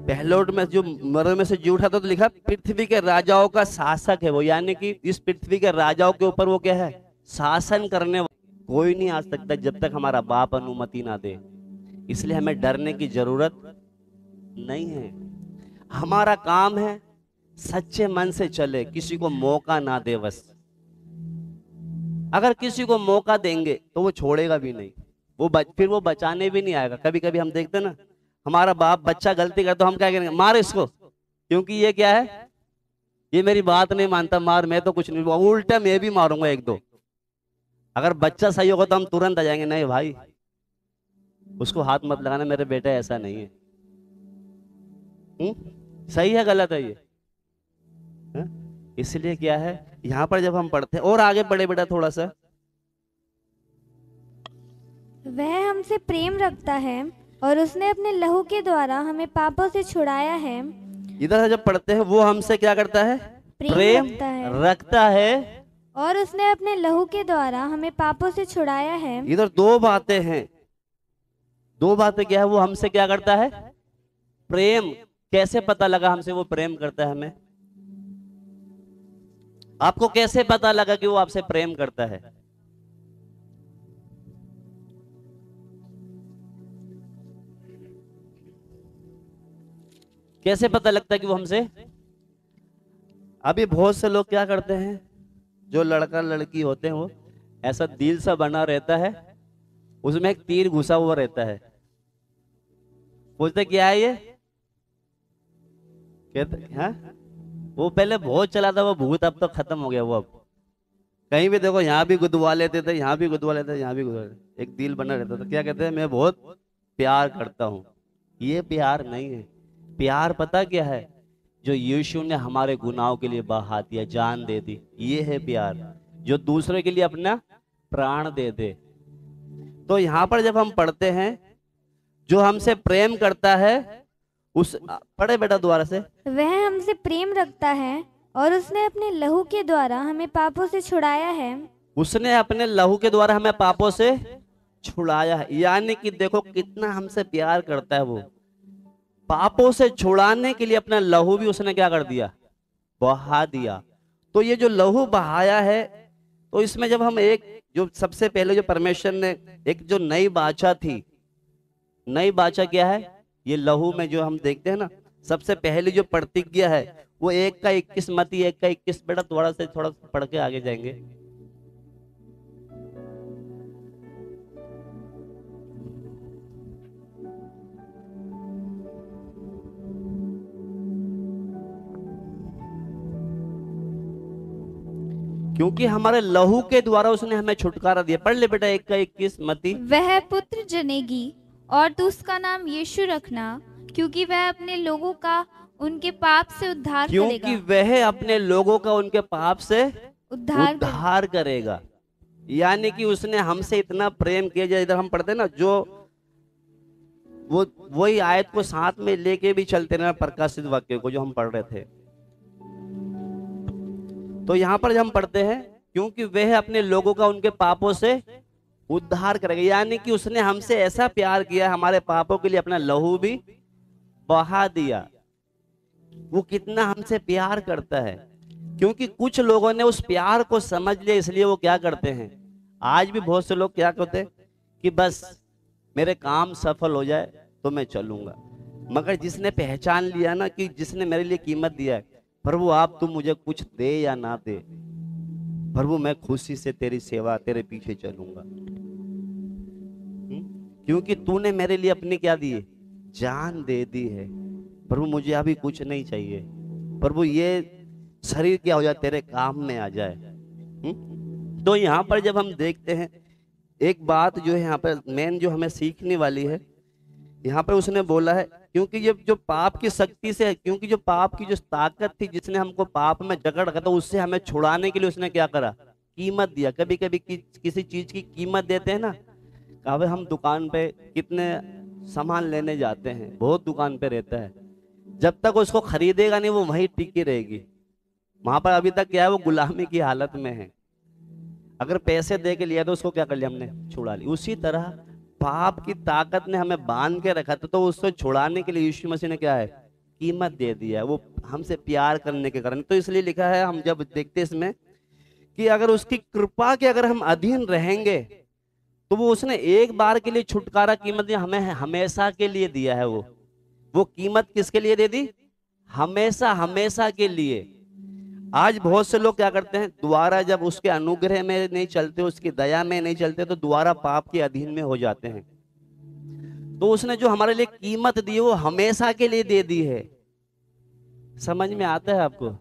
पहलोट में जो मर में से जी उठा था, तो लिखा पृथ्वी के राजाओं का शासक है वो, यानी कि इस पृथ्वी के राजाओं के ऊपर वो क्या है, शासन करने कोई नहीं आ सकता जब तक हमारा बाप अनुमति ना दे। इसलिए हमें डरने की जरूरत नहीं है। हमारा काम है सच्चे मन से चले, किसी को मौका ना दे बस। अगर किसी को मौका देंगे तो वो छोड़ेगा भी नहीं, फिर वो बचाने भी नहीं आएगा। कभी कभी हम देखते ना, हमारा बाप बच्चा गलती करता, तो हम क्या करेंगे, मार इसको, क्योंकि ये क्या है, ये मेरी बात नहीं मानता, मार, मैं तो कुछ नहीं, उल्टा मैं भी मारूंगा एक दो। अगर बच्चा सही होगा तो हम तुरंत आ जाएंगे, नहीं भाई उसको हाथ मत लगाना, मेरे बेटा ऐसा नहीं है। सही है गलत है ये? इसलिए क्या है, यहाँ पर जब हम पढ़ते हैं और आगे बढ़े बेटा थोड़ा सा, वह हमसे प्रेम रखता है और उसने अपने लहू के द्वारा हमें पापों से छुड़ाया है। इधर जब पढ़ते हैं, वो हमसे क्या करता है, प्रेम रखता है और उसने अपने लहू के द्वारा हमें पापों से छुड़ाया है। इधर दो बातें हैं, दो बातें क्या है, वो हमसे क्या करता है, प्रेम। कैसे पता लगा हमसे वो प्रेम करता है हमें? आपको कैसे पता लगा कि वो आपसे प्रेम करता है? कैसे पता लगता है कि वो हमसे? अभी बहुत से लोग क्या करते हैं, जो लड़का लड़की होते हैं वो ऐसा दिल सा बना रहता है, उसमें एक तीर घुसा हुआ रहता है। पूछते क्या है ये, कहते हाँ वो पहले बहुत चला था वो भूत, अब तो खत्म हो गया वो। अब कहीं भी देखो, यहाँ भी गुदवा लेते थे, यहाँ भी गुदवा लेते थे, यहाँ भी गुदवा लेते, एक दिल बना रहता था। क्या कहते हैं, मैं बहुत प्यार करता हूँ। ये प्यार नहीं है। प्यार पता क्या है, जो यीशु ने हमारे गुनाहों के लिए बहा दिया, जान दे दी, ये है प्यार। जो दूसरे के लिए अपना प्राण दे दे। तो यहाँ पर जब हम पढ़ते हैं, जो हमसे प्रेम करता है, उस पढ़े बेटा दोबारा से, वह हमसे प्रेम रखता है और उसने अपने लहू के द्वारा हमें पापों से छुड़ाया है। उसने अपने लहू के द्वारा हमें पापों से छुड़ाया है, यानी कि देखो कितना हमसे प्यार करता है वो। पापों से छुड़ाने के लिए अपना लहू भी उसने क्या कर दिया, बहा दिया। तो ये जो लहू बहाया है, तो इसमें जब हम एक जो सबसे पहले जो परमेश्वर ने एक जो नई बाचा थी, नई बाचा क्या है, ये लहू में जो हम देखते हैं ना, सबसे पहली जो प्रतिज्ञा है वो 1 का 21 मती 1 का 21 बेटा थोड़ा पढ़ के आगे जाएंगे। क्योंकि हमारे लहू के द्वारा उसने हमें छुटकारा दिया। पढ़ ले बेटा 1 का 21 मती। वह पुत्र जनेगी और तू उसका नाम यीशु रखना, क्योंकि वह अपने लोगों का उनके पाप से उद्धार करेगा। क्योंकि वह अपने लोगों का उनके पाप से उद्धार करेगा। यानी कि उसने हमसे इतना प्रेम किया। इधर हम पढ़ते ना, जो वो वही आयत को साथ में लेके भी चलते ना, प्रकाशित वाक्य को जो हम पढ़ रहे थे। तो यहाँ पर हम पढ़ते हैं, क्योंकि वह अपने लोगों का उनके पापों से उद्धार करेगा। यानी कि उसने हमसे ऐसा प्यार किया, हमारे पापों के लिए अपना लहू भी बहा दिया। वो कितना हमसे प्यार करता है। क्योंकि कुछ लोगों ने उस प्यार को समझ लिया, इसलिए वो क्या करते हैं, आज भी बहुत से लोग क्या करते हैं कि बस मेरे काम सफल हो जाए तो मैं चलूंगा। मगर जिसने पहचान लिया ना कि जिसने मेरे लिए कीमत दिया है, प्रभु आप तुम मुझे कुछ दे या ना दे, प्रभु मैं खुशी से तेरी सेवा, तेरे पीछे चलूंगा, क्योंकि तूने मेरे लिए अपनी क्या दी है, जान दे दी है। प्रभु मुझे अभी कुछ नहीं चाहिए, प्रभु ये शरीर क्या हो जाए, तेरे काम में आ जाए। तो यहाँ पर जब हम देखते हैं, एक बात जो है यहाँ पर मेन जो हमें सीखने वाली है, यहाँ पर उसने बोला है, क्योंकि ये जो पाप की शक्ति से, क्योंकि जो पाप की जो ताकत थी जिसने हमको पाप में जकड़ रखा था, उससे हमें छुड़ाने के लिए उसने क्या करा, कीमत दिया। कभी कभी किसी चीज की कीमत देते हैं ना, कभी हम दुकान पे कितने सामान लेने जाते हैं, बहुत दुकान पे रहता है, जब तक उसको खरीदेगा नहीं वो वहीं टिकी रहेगी। वहां पर अभी तक क्या है, वो गुलामी की हालत में है। अगर पैसे दे के लिया तो उसको क्या कर लिया हमने, छुड़ा लिया। उसी तरह पाप की ताकत ने हमें बांध के रखा था, तो उसको छुड़ाने के लिए यीशु मसीह ने क्या है, कीमत दे दिया है, वो हमसे प्यार करने के कारण। तो इसलिए लिखा है, हम जब देखते इसमें कि अगर उसकी कृपा के अगर हम अधीन रहेंगे तो वो उसने एक बार के लिए छुटकारा कीमत दिया, हमें हमेशा के लिए दिया है। वो कीमत किसके लिए दे दी, हमेशा हमेशा के लिए। आज बहुत से लोग क्या करते हैं, दोबारा जब उसके अनुग्रह में नहीं चलते, उसकी दया में नहीं चलते, तो दोबारा पाप के अधीन में हो जाते हैं। तो उसने जो हमारे लिए कीमत दी है वो हमेशा के लिए दे दी है। समझ में आता है आपको?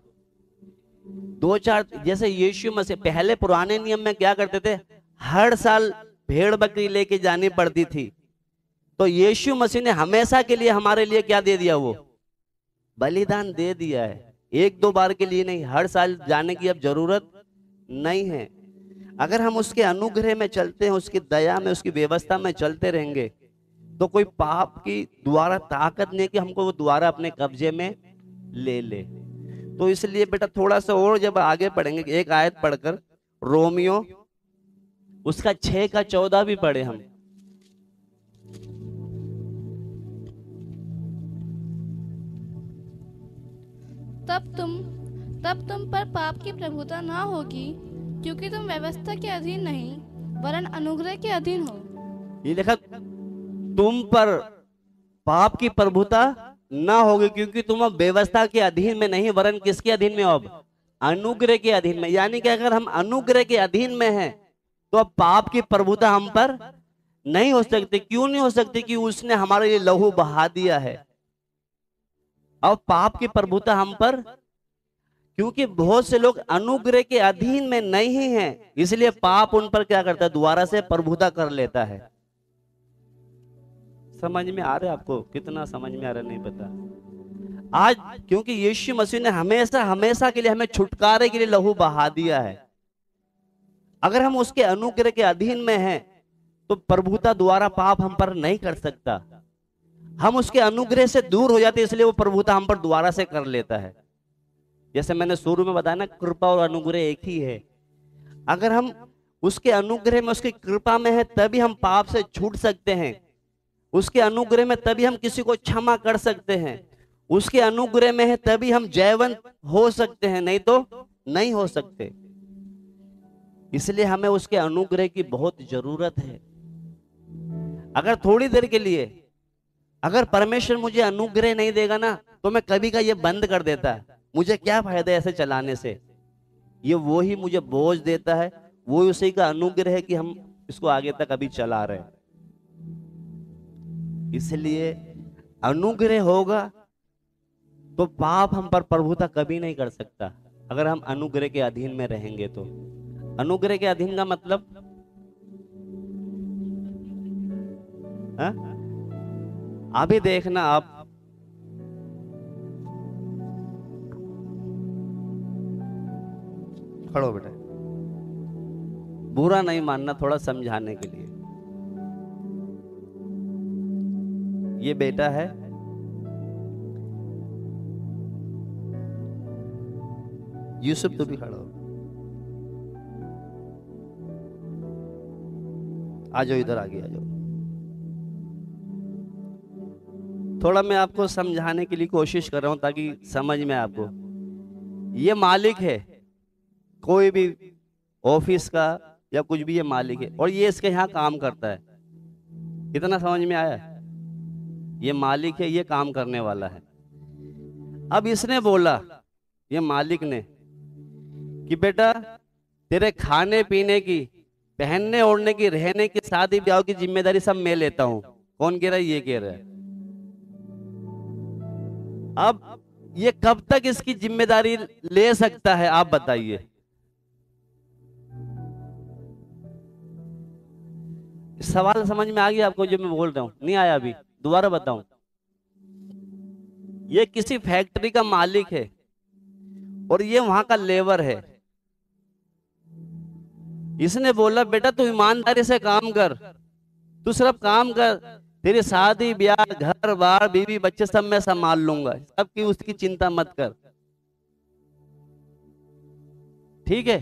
दो चार, जैसे यीशु मसीह पहले पुराने नियम में क्या करते थे, हर साल भेड़ बकरी लेके जानी पड़ती थी। तो यीशु मसीह ने हमेशा के लिए हमारे लिए क्या दे दिया, वो बलिदान दे दिया है। एक दो बार के लिए नहीं, हर साल जाने की अब जरूरत नहीं है। अगर हम उसके अनुग्रह में चलते हैं, उसकी दया में, उसकी व्यवस्था में चलते रहेंगे, तो कोई पाप की दोबारा ताकत नहीं कि हमको वो दोबारा अपने कब्जे में ले ले। तो इसलिए बेटा थोड़ा सा और जब आगे पढ़ेंगे, एक आयत पढ़कर, रोमियो उसका 6 का 14 भी पढ़े हम। तब तुम पर पाप की प्रभुता ना होगी, क्योंकि तुम व्यवस्था के अधीन नहीं वरन अनुग्रह के अधीन हो। ये लिखा, तुम पर पाप की प्रभुता ना होगी, क्योंकि तुम अब व्यवस्था के अधीन में नहीं वरन किसके अधीन में हो, अब अनुग्रह के अधीन में। यानी कि अगर हम अनुग्रह के अधीन में हैं तो अब पाप की प्रभुता हम पर नहीं हो सकती। क्यों नहीं हो सकती? कि उसने हमारे लिए लहू बहा दिया है। अब पाप की प्रभुता हम पर, क्योंकि बहुत से लोग अनुग्रह के अधीन में नहीं हैं, इसलिए पाप उन पर क्या करता है, दोबारा से प्रभुता कर लेता है। समझ में आ रहा है आपको? कितना समझ में आ रहा नहीं पता। आज क्योंकि यीशु मसीह ने हमेशा हमेशा के लिए हमें छुटकारे के लिए लहू बहा दिया है, अगर हम उसके अनुग्रह के अधीन में हैं तो प्रभुता द्वारा पाप हम पर नहीं कर सकता। हम उसके अनुग्रह से दूर हो जाते, इसलिए वो प्रभुता हम पर दोबारा से कर लेता है। जैसे मैंने शुरू में बताया ना, कृपा और अनुग्रह एक ही है। अगर हम उसके अनुग्रह में, उसकी कृपा में है, तभी हम पाप से छूट सकते हैं। उसके अनुग्रह में तभी हम किसी को क्षमा कर सकते हैं। उसके अनुग्रह में है तभी हम जयवंत हो सकते हैं, नहीं तो नहीं हो सकते। इसलिए हमें उसके अनुग्रह की बहुत जरूरत है। अगर थोड़ी देर के लिए अगर परमेश्वर मुझे अनुग्रह नहीं देगा ना, तो मैं कभी का ये बंद कर देता है। मुझे क्या फायदा ऐसे चलाने से? ये वो ही मुझे बोझ देता है, वो उसी का अनुग्रह है कि हम इसको आगे तक अभी चला रहे हैं। इसलिए अनुग्रह होगा तो पाप हम पर प्रभुता कभी नहीं कर सकता, अगर हम अनुग्रह के अधीन में रहेंगे तो। अनुग्रह के अधीन का मतलब हा? अभी देखना आप, खड़ो बेटा, बुरा नहीं मानना, थोड़ा समझाने के लिए। ये बेटा है, यूसुफ तो भी खड़ा हो, आ जाओ इधर, आगे आ जाओ। थोड़ा मैं आपको समझाने के लिए कोशिश कर रहा हूं ताकि समझ में आपको। ये मालिक है, कोई भी ऑफिस का या कुछ भी, ये मालिक है और ये इसके यहाँ काम करता है। इतना समझ में आया? ये मालिक है, ये काम करने वाला है। अब इसने बोला, ये मालिक ने, कि बेटा तेरे खाने पीने की, पहनने ओढ़ने की, रहने की, शादी ब्याह की जिम्मेदारी सब मैं लेता हूं। कौन कह रहा है? ये कह रहा है। अब ये कब तक इसकी जिम्मेदारी ले सकता है, आप बताइए। सवाल समझ में आ गया आपको जो मैं बोल रहा हूं? नहीं आया अभी? दोबारा बताऊं। ये किसी फैक्ट्री का मालिक है और ये वहां का लेबर है। इसने बोला बेटा तू ईमानदारी से काम कर, तू सिर्फ काम कर, तेरी शादी ब्याह घर बार बीवी बच्चे सब मैं संभाल लूंगा, सबकी उसकी चिंता मत कर, ठीक है।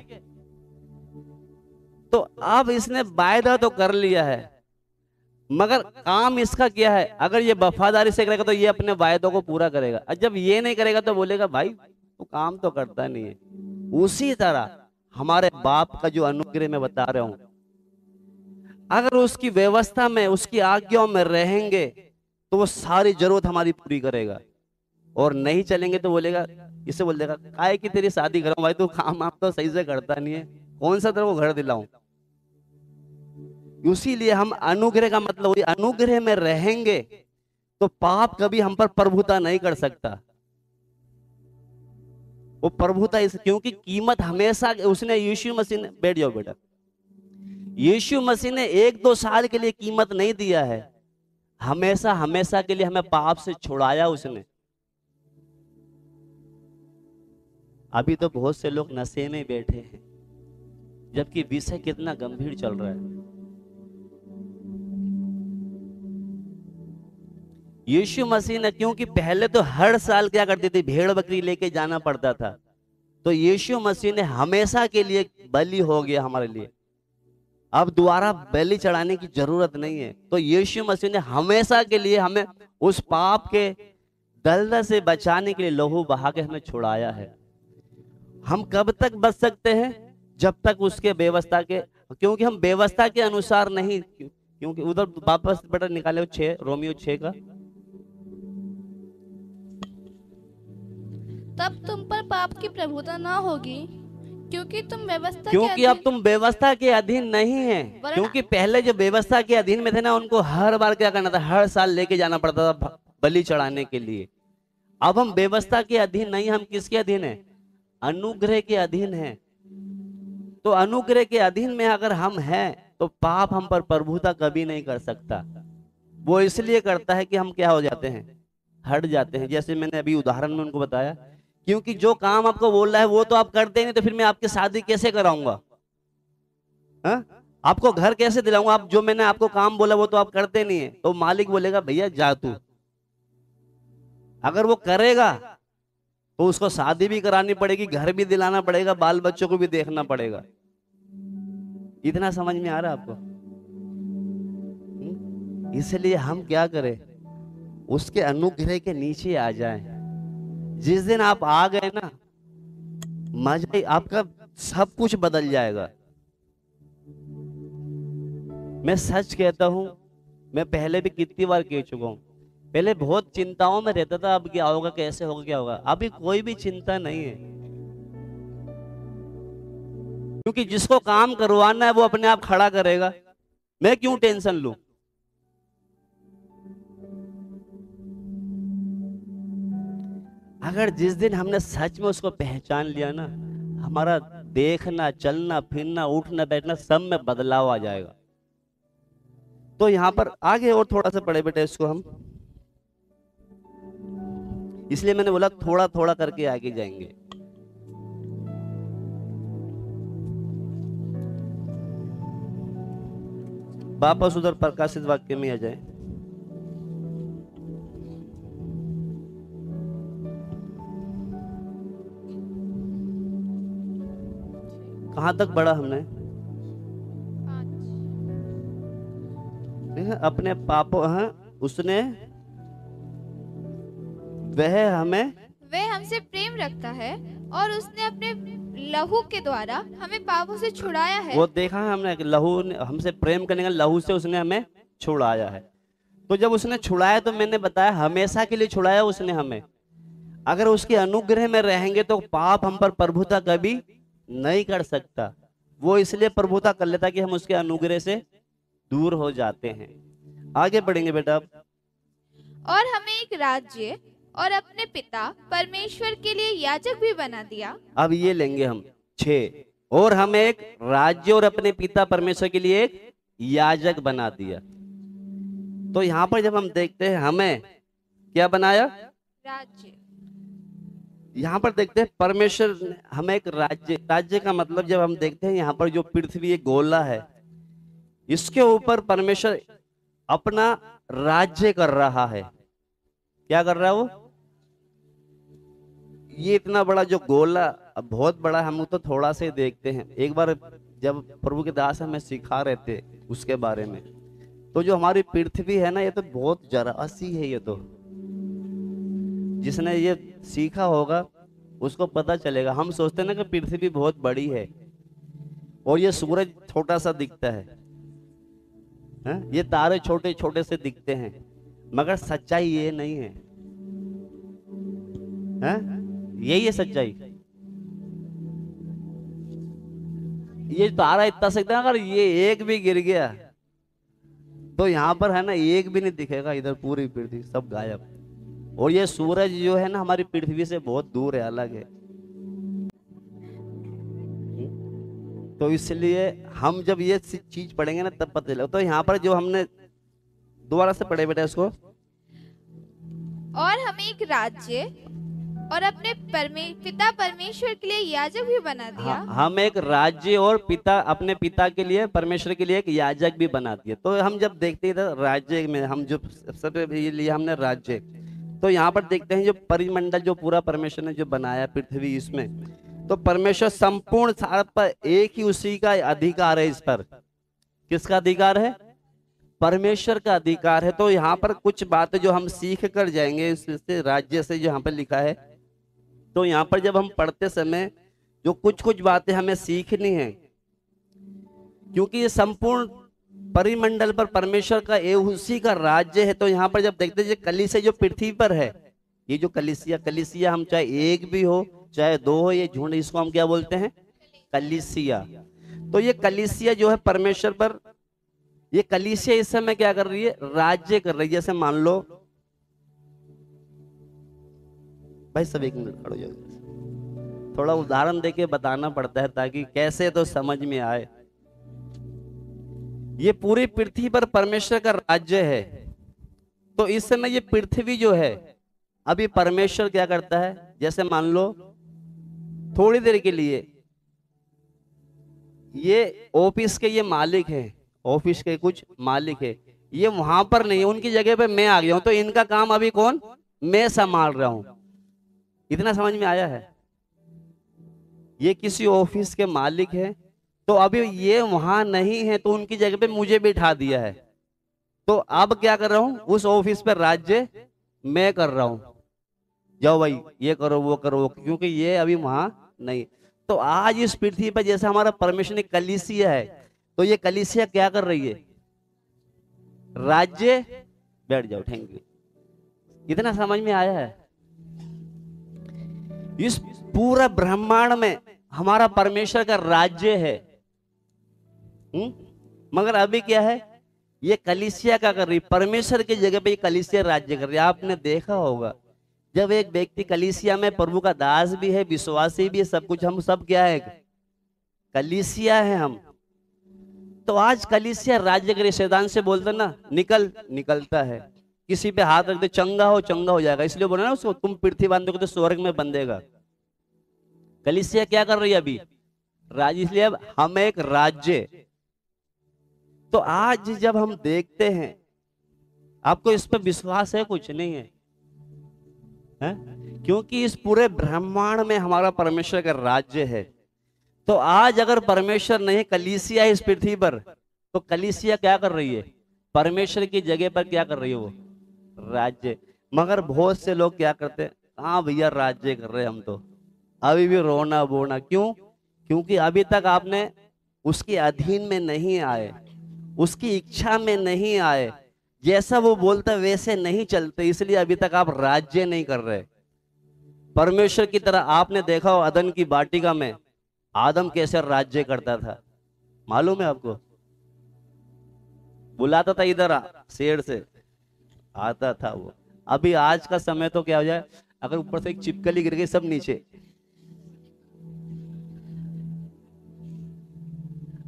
तो अब इसने वायदा तो कर लिया है, मगर काम इसका क्या है? अगर ये वफादारी से करेगा तो ये अपने वायदों को पूरा करेगा, और जब ये नहीं करेगा तो बोलेगा भाई तो काम तो करता नहीं है। उसी तरह हमारे बाप का जो अनुग्रह मैं बता रहा हूं, अगर उसकी व्यवस्था में उसकी आज्ञाओं में रहेंगे तो वो सारी जरूरत हमारी पूरी करेगा, और नहीं चलेंगे तो बोलेगा, इसे बोल देगा काहे की तेरी शादी कराऊं भाई, तू काम आप तो सही से करता नहीं है, कौन सा तेरे को घर दिलाऊं। इसीलिए हम अनुग्रह का मतलब वही, अनुग्रह में रहेंगे तो पाप कभी हम पर प्रभुता नहीं कर सकता। वो प्रभुता इस, क्योंकि कीमत हमेशा उसने, यीशु मसीह ने, बैठ जाओ बेटा, यीशु मसीह ने 1-2 साल के लिए कीमत नहीं दिया है, हमेशा हमेशा के लिए हमें पाप से छुड़ाया उसने। अभी तो बहुत से लोग नशे में बैठे हैं, जबकि विषय कितना गंभीर चल रहा है। यीशु मसीह ने, क्योंकि पहले तो हर साल क्या करती थी, भेड़ बकरी लेके जाना पड़ता था, तो यीशु मसीह ने हमेशा के लिए बलि हो गया हमारे लिए, अब दोबारा बलि चढ़ाने की जरूरत नहीं है। तो यीशु मसीह ने हमेशा के लिए हमें उस पाप के दलदल से बचाने के लिए लहू बहा के हमें छुड़ाया है। हम कब तक बच सकते हैं? जब तक उसके व्यवस्था के, क्योंकि हम व्यवस्था के अनुसार नहीं, क्योंकि उधर वापस बेटा निकाले 6 रोमियो 6 का, तब तुम पर पाप की प्रभुता ना होगी, क्योंकि तुम व्यवस्था क्योंकि अब तुम व्यवस्था के अधीन नहीं है। क्योंकि पहले जो व्यवस्था के अधीन में थे ना, उनको हर बार क्या करना था, हर साल लेके जाना पड़ता था बलि चढ़ाने के लिए। अब हम व्यवस्था के अधीन नहीं, हम किसके अधीन है? अनुग्रह के अधीन है। तो अनुग्रह के अधीन में अगर हम हैं तो पाप हम पर प्रभुता कभी नहीं कर सकता। वो इसलिए करता है कि हम क्या हो जाते हैं, हट जाते हैं। जैसे मैंने अभी उदाहरण में उनको बताया, क्योंकि जो काम आपको बोल रहा है वो तो आप करते नहीं, तो फिर मैं आपकी शादी कैसे कराऊंगा, आपको घर कैसे दिलाऊंगा? आप जो मैंने आपको काम बोला वो तो आप करते नहीं है, तो मालिक बोलेगा भैया जा तू। अगर वो करेगा तो उसको शादी भी करानी पड़ेगी, घर भी दिलाना पड़ेगा, बाल बच्चों को भी देखना पड़ेगा। इतना समझ में आ रहा है आपको? इसलिए हम क्या करें, उसके अनुग्रह के नीचे आ जाएं। जिस दिन आप आ गए ना, मजा, आपका सब कुछ बदल जाएगा। मैं सच कहता हूं, मैं पहले भी कितनी बार कह चुका हूं, पहले बहुत चिंताओं में रहता था, अब क्या होगा, कैसे होगा, क्या होगा। अभी कोई भी चिंता नहीं है, क्योंकि जिसको काम करवाना है वो अपने आप खड़ा करेगा। मैं क्यों टेंशन लूं? अगर जिस दिन हमने सच में उसको पहचान लिया ना, हमारा देखना, चलना, फिरना, उठना, बैठना सब में बदलाव आ जाएगा। तो यहां पर आगे और थोड़ा सा पढ़े बेटे इसको हम, इसलिए मैंने बोला थोड़ा थोड़ा करके आगे जाएंगे। वापस उधर प्रकाशित वाक्य में आ जाए। कहां तक बढ़ा हमने? अपने पापों, उसने, वह हमसे प्रेम रखता है और उसने अपने लहू के द्वारा हमें पापों से छुड़ाया है। वो देखा है हमने, लहू ने हमसे प्रेम करने का, लहू से उसने हमें छुड़ाया है। तो जब उसने छुड़ाया तो मैंने बताया हमेशा के लिए छुड़ाया उसने हमें। अगर उसके अनुग्रह में रहेंगे तो पाप हम पर प्रभुता कभी नहीं कर सकता। वो इसलिए प्रभुता कर लेता कि हम उसके अनुग्रह से दूर हो जाते हैं। आगे बढ़ेंगे बेटा अब। और हमें एक राज्य और अपने पिता परमेश्वर के लिए याजक भी बना दिया। अब ये लेंगे हम 6, और हमें एक राज्य और अपने पिता परमेश्वर के लिए एक याजक बना दिया। तो यहाँ पर जब हम देखते हैं हमें क्या बनाया, राज्य, यहाँ पर देखते हैं परमेश्वर ने हमें एक राज्य, राज्य का मतलब जब हम देखते हैं यहाँ पर जो पृथ्वी एक गोला है, इसके ऊपर परमेश्वर अपना राज्य कर रहा है। क्या कर रहा है वो? ये इतना बड़ा जो गोला अब बहुत बड़ा, हम तो थोड़ा से देखते हैं। एक बार जब प्रभु के दास हमें सिखा रहे थे उसके बारे में, तो जो हमारी पृथ्वी है ना, ये तो बहुत जरा सी है। ये तो जिसने ये सीखा होगा उसको पता चलेगा। हम सोचते हैं ना कि पृथ्वी बहुत बड़ी है और ये सूरज छोटा सा दिखता है, ये तारे छोटे छोटे से दिखते हैं, मगर सच्चाई ये नहीं है, यही है सच्चाई। ये तारा इतना सकता है, अगर ये एक भी गिर गया तो यहाँ पर है ना एक भी नहीं दिखेगा, इधर पूरी पृथ्वी सब गायब। और ये सूरज जो है ना हमारी पृथ्वी से बहुत दूर है, अलग है। तो इसलिए हम जब ये चीज पढ़ेंगे ना तब पता चलेगा। तो यहाँ पर जो हमने दोबारा से पढ़े बेटा इसको, और हमें एक राज्य और अपने पिता परमेश्वर के लिए याजक भी बना दिया। हम एक राज्य और अपने पिता के लिए, परमेश्वर के लिए एक याजक भी बना दिया। तो हम जब देखते हैं राज्य में, हम जो सबसे लिया हमने राज्य, तो यहाँ पर देखते हैं जो परिमंडल जो पूरा परमेश्वर ने जो बनाया पृथ्वी, इसमें तो परमेश्वर संपूर्ण सारा पर एक ही उसी का अधिकार है। इस पर किसका अधिकार है? परमेश्वर का अधिकार है। तो यहाँ पर कुछ बातें जो हम सीख कर जाएंगे इससे, राज्य से जो यहाँ पर लिखा है, तो यहाँ पर जब हम पढ़ते समय जो कुछ कुछ बातें हमें सीखनी है, क्योंकि ये संपूर्ण परिमंडल पर परमेश्वर का उसी का राज्य है। तो यहाँ पर जब देखते हैं कलीसिया जो पृथ्वी पर है, ये जो कलीसिया हम चाहे एक भी हो चाहे दो हो, ये झुंड, इसको हम क्या बोलते हैं? कलीसिया। तो ये कलीसिया जो है परमेश्वर पर, ये कलीसिया इस समय क्या कर रही है? राज्य कर रही है। जैसे मान लो भाई, सब एक मिनट खड़े हो जाओ, थोड़ा उदाहरण देके बताना पड़ता है ताकि कैसे तो समझ में आए। ये पूरी पृथ्वी पर परमेश्वर का राज्य है। तो इस समय ये पृथ्वी जो है, अभी परमेश्वर क्या करता है? जैसे मान लो थोड़ी देर के लिए ये ऑफिस के ये मालिक है, ऑफिस के कुछ मालिक है, ये वहां पर नहीं है, उनकी जगह पे मैं आ गया हूं। तो इनका काम अभी कौन? मैं संभाल रहा हूं। इतना समझ में आया है? ये किसी ऑफिस के मालिक है, तो अभी ये वहां नहीं है, तो उनकी जगह पे मुझे बिठा दिया है। तो अब क्या कर रहा हूं? उस ऑफिस पर राज्य मैं कर रहा हूं, जाओ भाई ये करो वो करो, क्योंकि ये अभी वहां नहीं। तो आज इस पृथ्वी पर जैसे हमारा परमेश्वर ने कलीसिया है, तो ये कलीसिया क्या कर रही है? राज्य। बैठ जाओ, थैंक यू। इतना समझ में आया है? इस पूरा ब्रह्मांड में हमारा परमेश्वर का राज्य है। मगर अभी क्या है? ये कलीसिया क्या कर रही? परमेश्वर की जगह पे ये कलीसिया राज्य कर रही है। आपने देखा होगा जब एक व्यक्ति कलीसिया में प्रभु का दास भी है, विश्वासी भी है, सब कुछ, हम सब क्या है? कलीसिया है हम। तो आज कलीसिया राज्य करे। शैतान से बोलते ना निकलता है, किसी पे हाथ रख दे चंगा हो जाएगा, इसलिए बोला ना उसको, तुम पृथ्वी बांधोगे तो स्वर्ग में बंधेगा। कलीसिया क्या कर रही है अभी? राज्य। इसलिए अब हम एक राज्य। तो आज जब हम देखते हैं, आपको इस पर विश्वास है? कुछ नहीं है, क्योंकि इस पूरे ब्रह्मांड में हमारा परमेश्वर का राज्य है। तो आज अगर परमेश्वर नहीं, कलीसिया इस पृथ्वी पर, तो कलीसिया क्या कर रही है? परमेश्वर की जगह पर क्या कर रही है? वो राज्य। मगर बहुत से लोग क्या करते हैं? हाँ भैया राज्य कर रहे हैं हम, तो अभी भी रोना बोना। क्यों? क्योंकि अभी तक आपने उसके अधीन में नहीं आए, उसकी इच्छा में नहीं आए, जैसा वो बोलता वैसे नहीं चलते, इसलिए अभी तक आप राज्य नहीं कर रहे परमेश्वर की तरह। आपने देखा हो अदन की वाटिका में आदम कैसे राज्य करता था, मालूम है आपको? बुलाता था इधर, शेर से आता था वो। अभी आज का समय तो क्या हो जाए, अगर ऊपर से एक चिपकली गिर गई सब नीचे।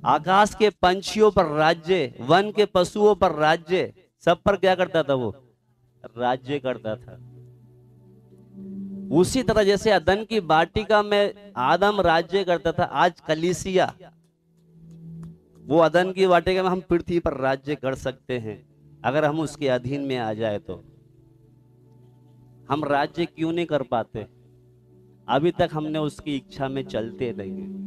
आकाश के पंछियों पर राज्य, वन के पशुओं पर राज्य, सब पर क्या करता था? वो राज्य करता था। उसी तरह जैसे अदन की वाटिका में आदम राज्य करता था, आज कलीसिया, वो अदन की वाटिका में हम पृथ्वी पर राज्य कर सकते हैं। अगर हम उसके अधीन में आ जाए तो हम राज्य क्यों नहीं कर पाते? अभी तक हमने उसकी इच्छा में चलते नहीं हैं।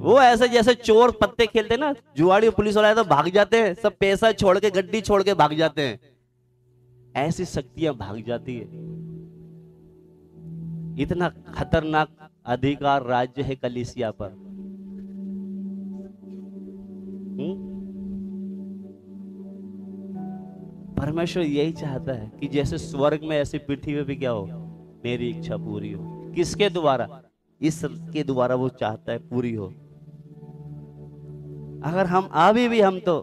वो ऐसे जैसे चोर पत्ते खेलते ना, जुआड़ी पुलिस वाला है तो भाग जाते हैं, सब पैसा छोड़ के गड्डी छोड़ के भाग जाते हैं, ऐसी शक्तियां भाग जाती है। इतना खतरनाक अधिकार राज्य है कलीसिया पर। परमेश्वर यही चाहता है कि जैसे स्वर्ग में ऐसी पृथ्वी पे भी क्या हो, मेरी इच्छा पूरी हो। किसके द्वारा? इसके द्वारा वो चाहता है पूरी हो। अगर हम अभी भी हम तो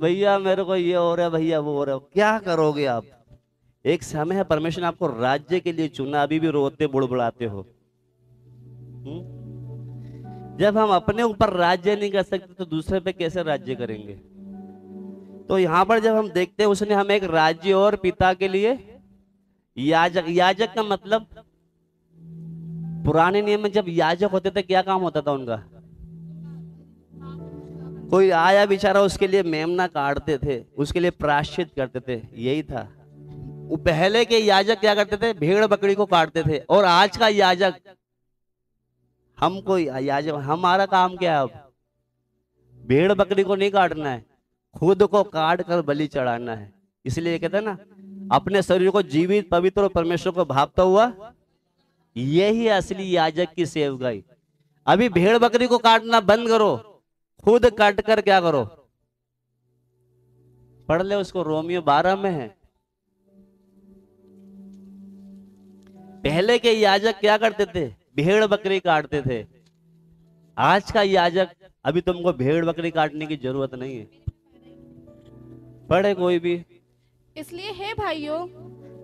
भैया मेरे को ये हो रहा है, भैया वो हो रहा है, क्या करोगे आप? एक समय है, परमेश्वर ने आपको राज्य के लिए चुना, अभी भी रोते बुड़बुड़ाते हो। जब हम अपने ऊपर राज्य नहीं कर सकते तो दूसरे पे कैसे राज्य करेंगे? तो यहां पर जब हम देखते हैं उसने हमें एक राज्य और पिता के लिए याजक, याजक का मतलब पुराने नियम में जब याजक होते थे क्या काम होता था उनका? कोई आया बेचारा उसके लिए मेमना काटते थे, उसके लिए प्रायश्चित करते थे, यही था। वो पहले के याजक क्या करते थे? भेड़ बकरी को काटते थे। और आज का याजक, हमको याजक, हमारा काम क्या है अब? भेड़ बकरी को नहीं काटना है, खुद को काट कर बलि चढ़ाना है। इसलिए कहते हैं ना, अपने शरीर को जीवित पवित्र और परमेश्वर को भावता हुआ, यही असली याजक की सेवकाई। अभी भेड़ बकरी को काटना बंद करो, खुद काट कर क्या करो? पढ़ ले उसको, रोमियो 12 में है। पहले के याजक क्या करते थे? भेड़ बकरी काटते थे। आज का याजक, अभी तुमको भेड़ बकरी काटने की जरूरत नहीं है। पढ़े कोई भी। इसलिए हे भाइयों,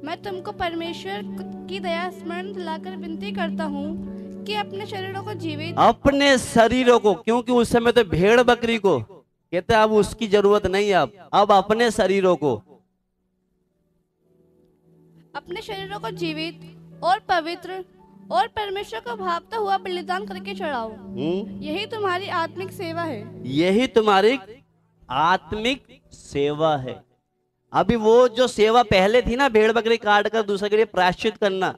मैं तुमको परमेश्वर की दया स्मरण दिलाकर विनती करता हूँ कि अपने शरीरों को जीवित, अपने शरीरों को, क्योंकि उस समय तो भेड़ बकरी को कहते अब उसकी जरूरत नहीं है, अब अपने शरीरों को, अपने शरीरों को जीवित और पवित्र और परमेश्वर को भावता हुआ बलिदान करके चढ़ाओ। यही तुम्हारी आत्मिक सेवा है। यही तुम्हारी आत्मिक सेवा है। अभी वो जो सेवा पहले थी ना, भेड़ बकरी काट कर दूसरे के लिए प्रायश्चित करना,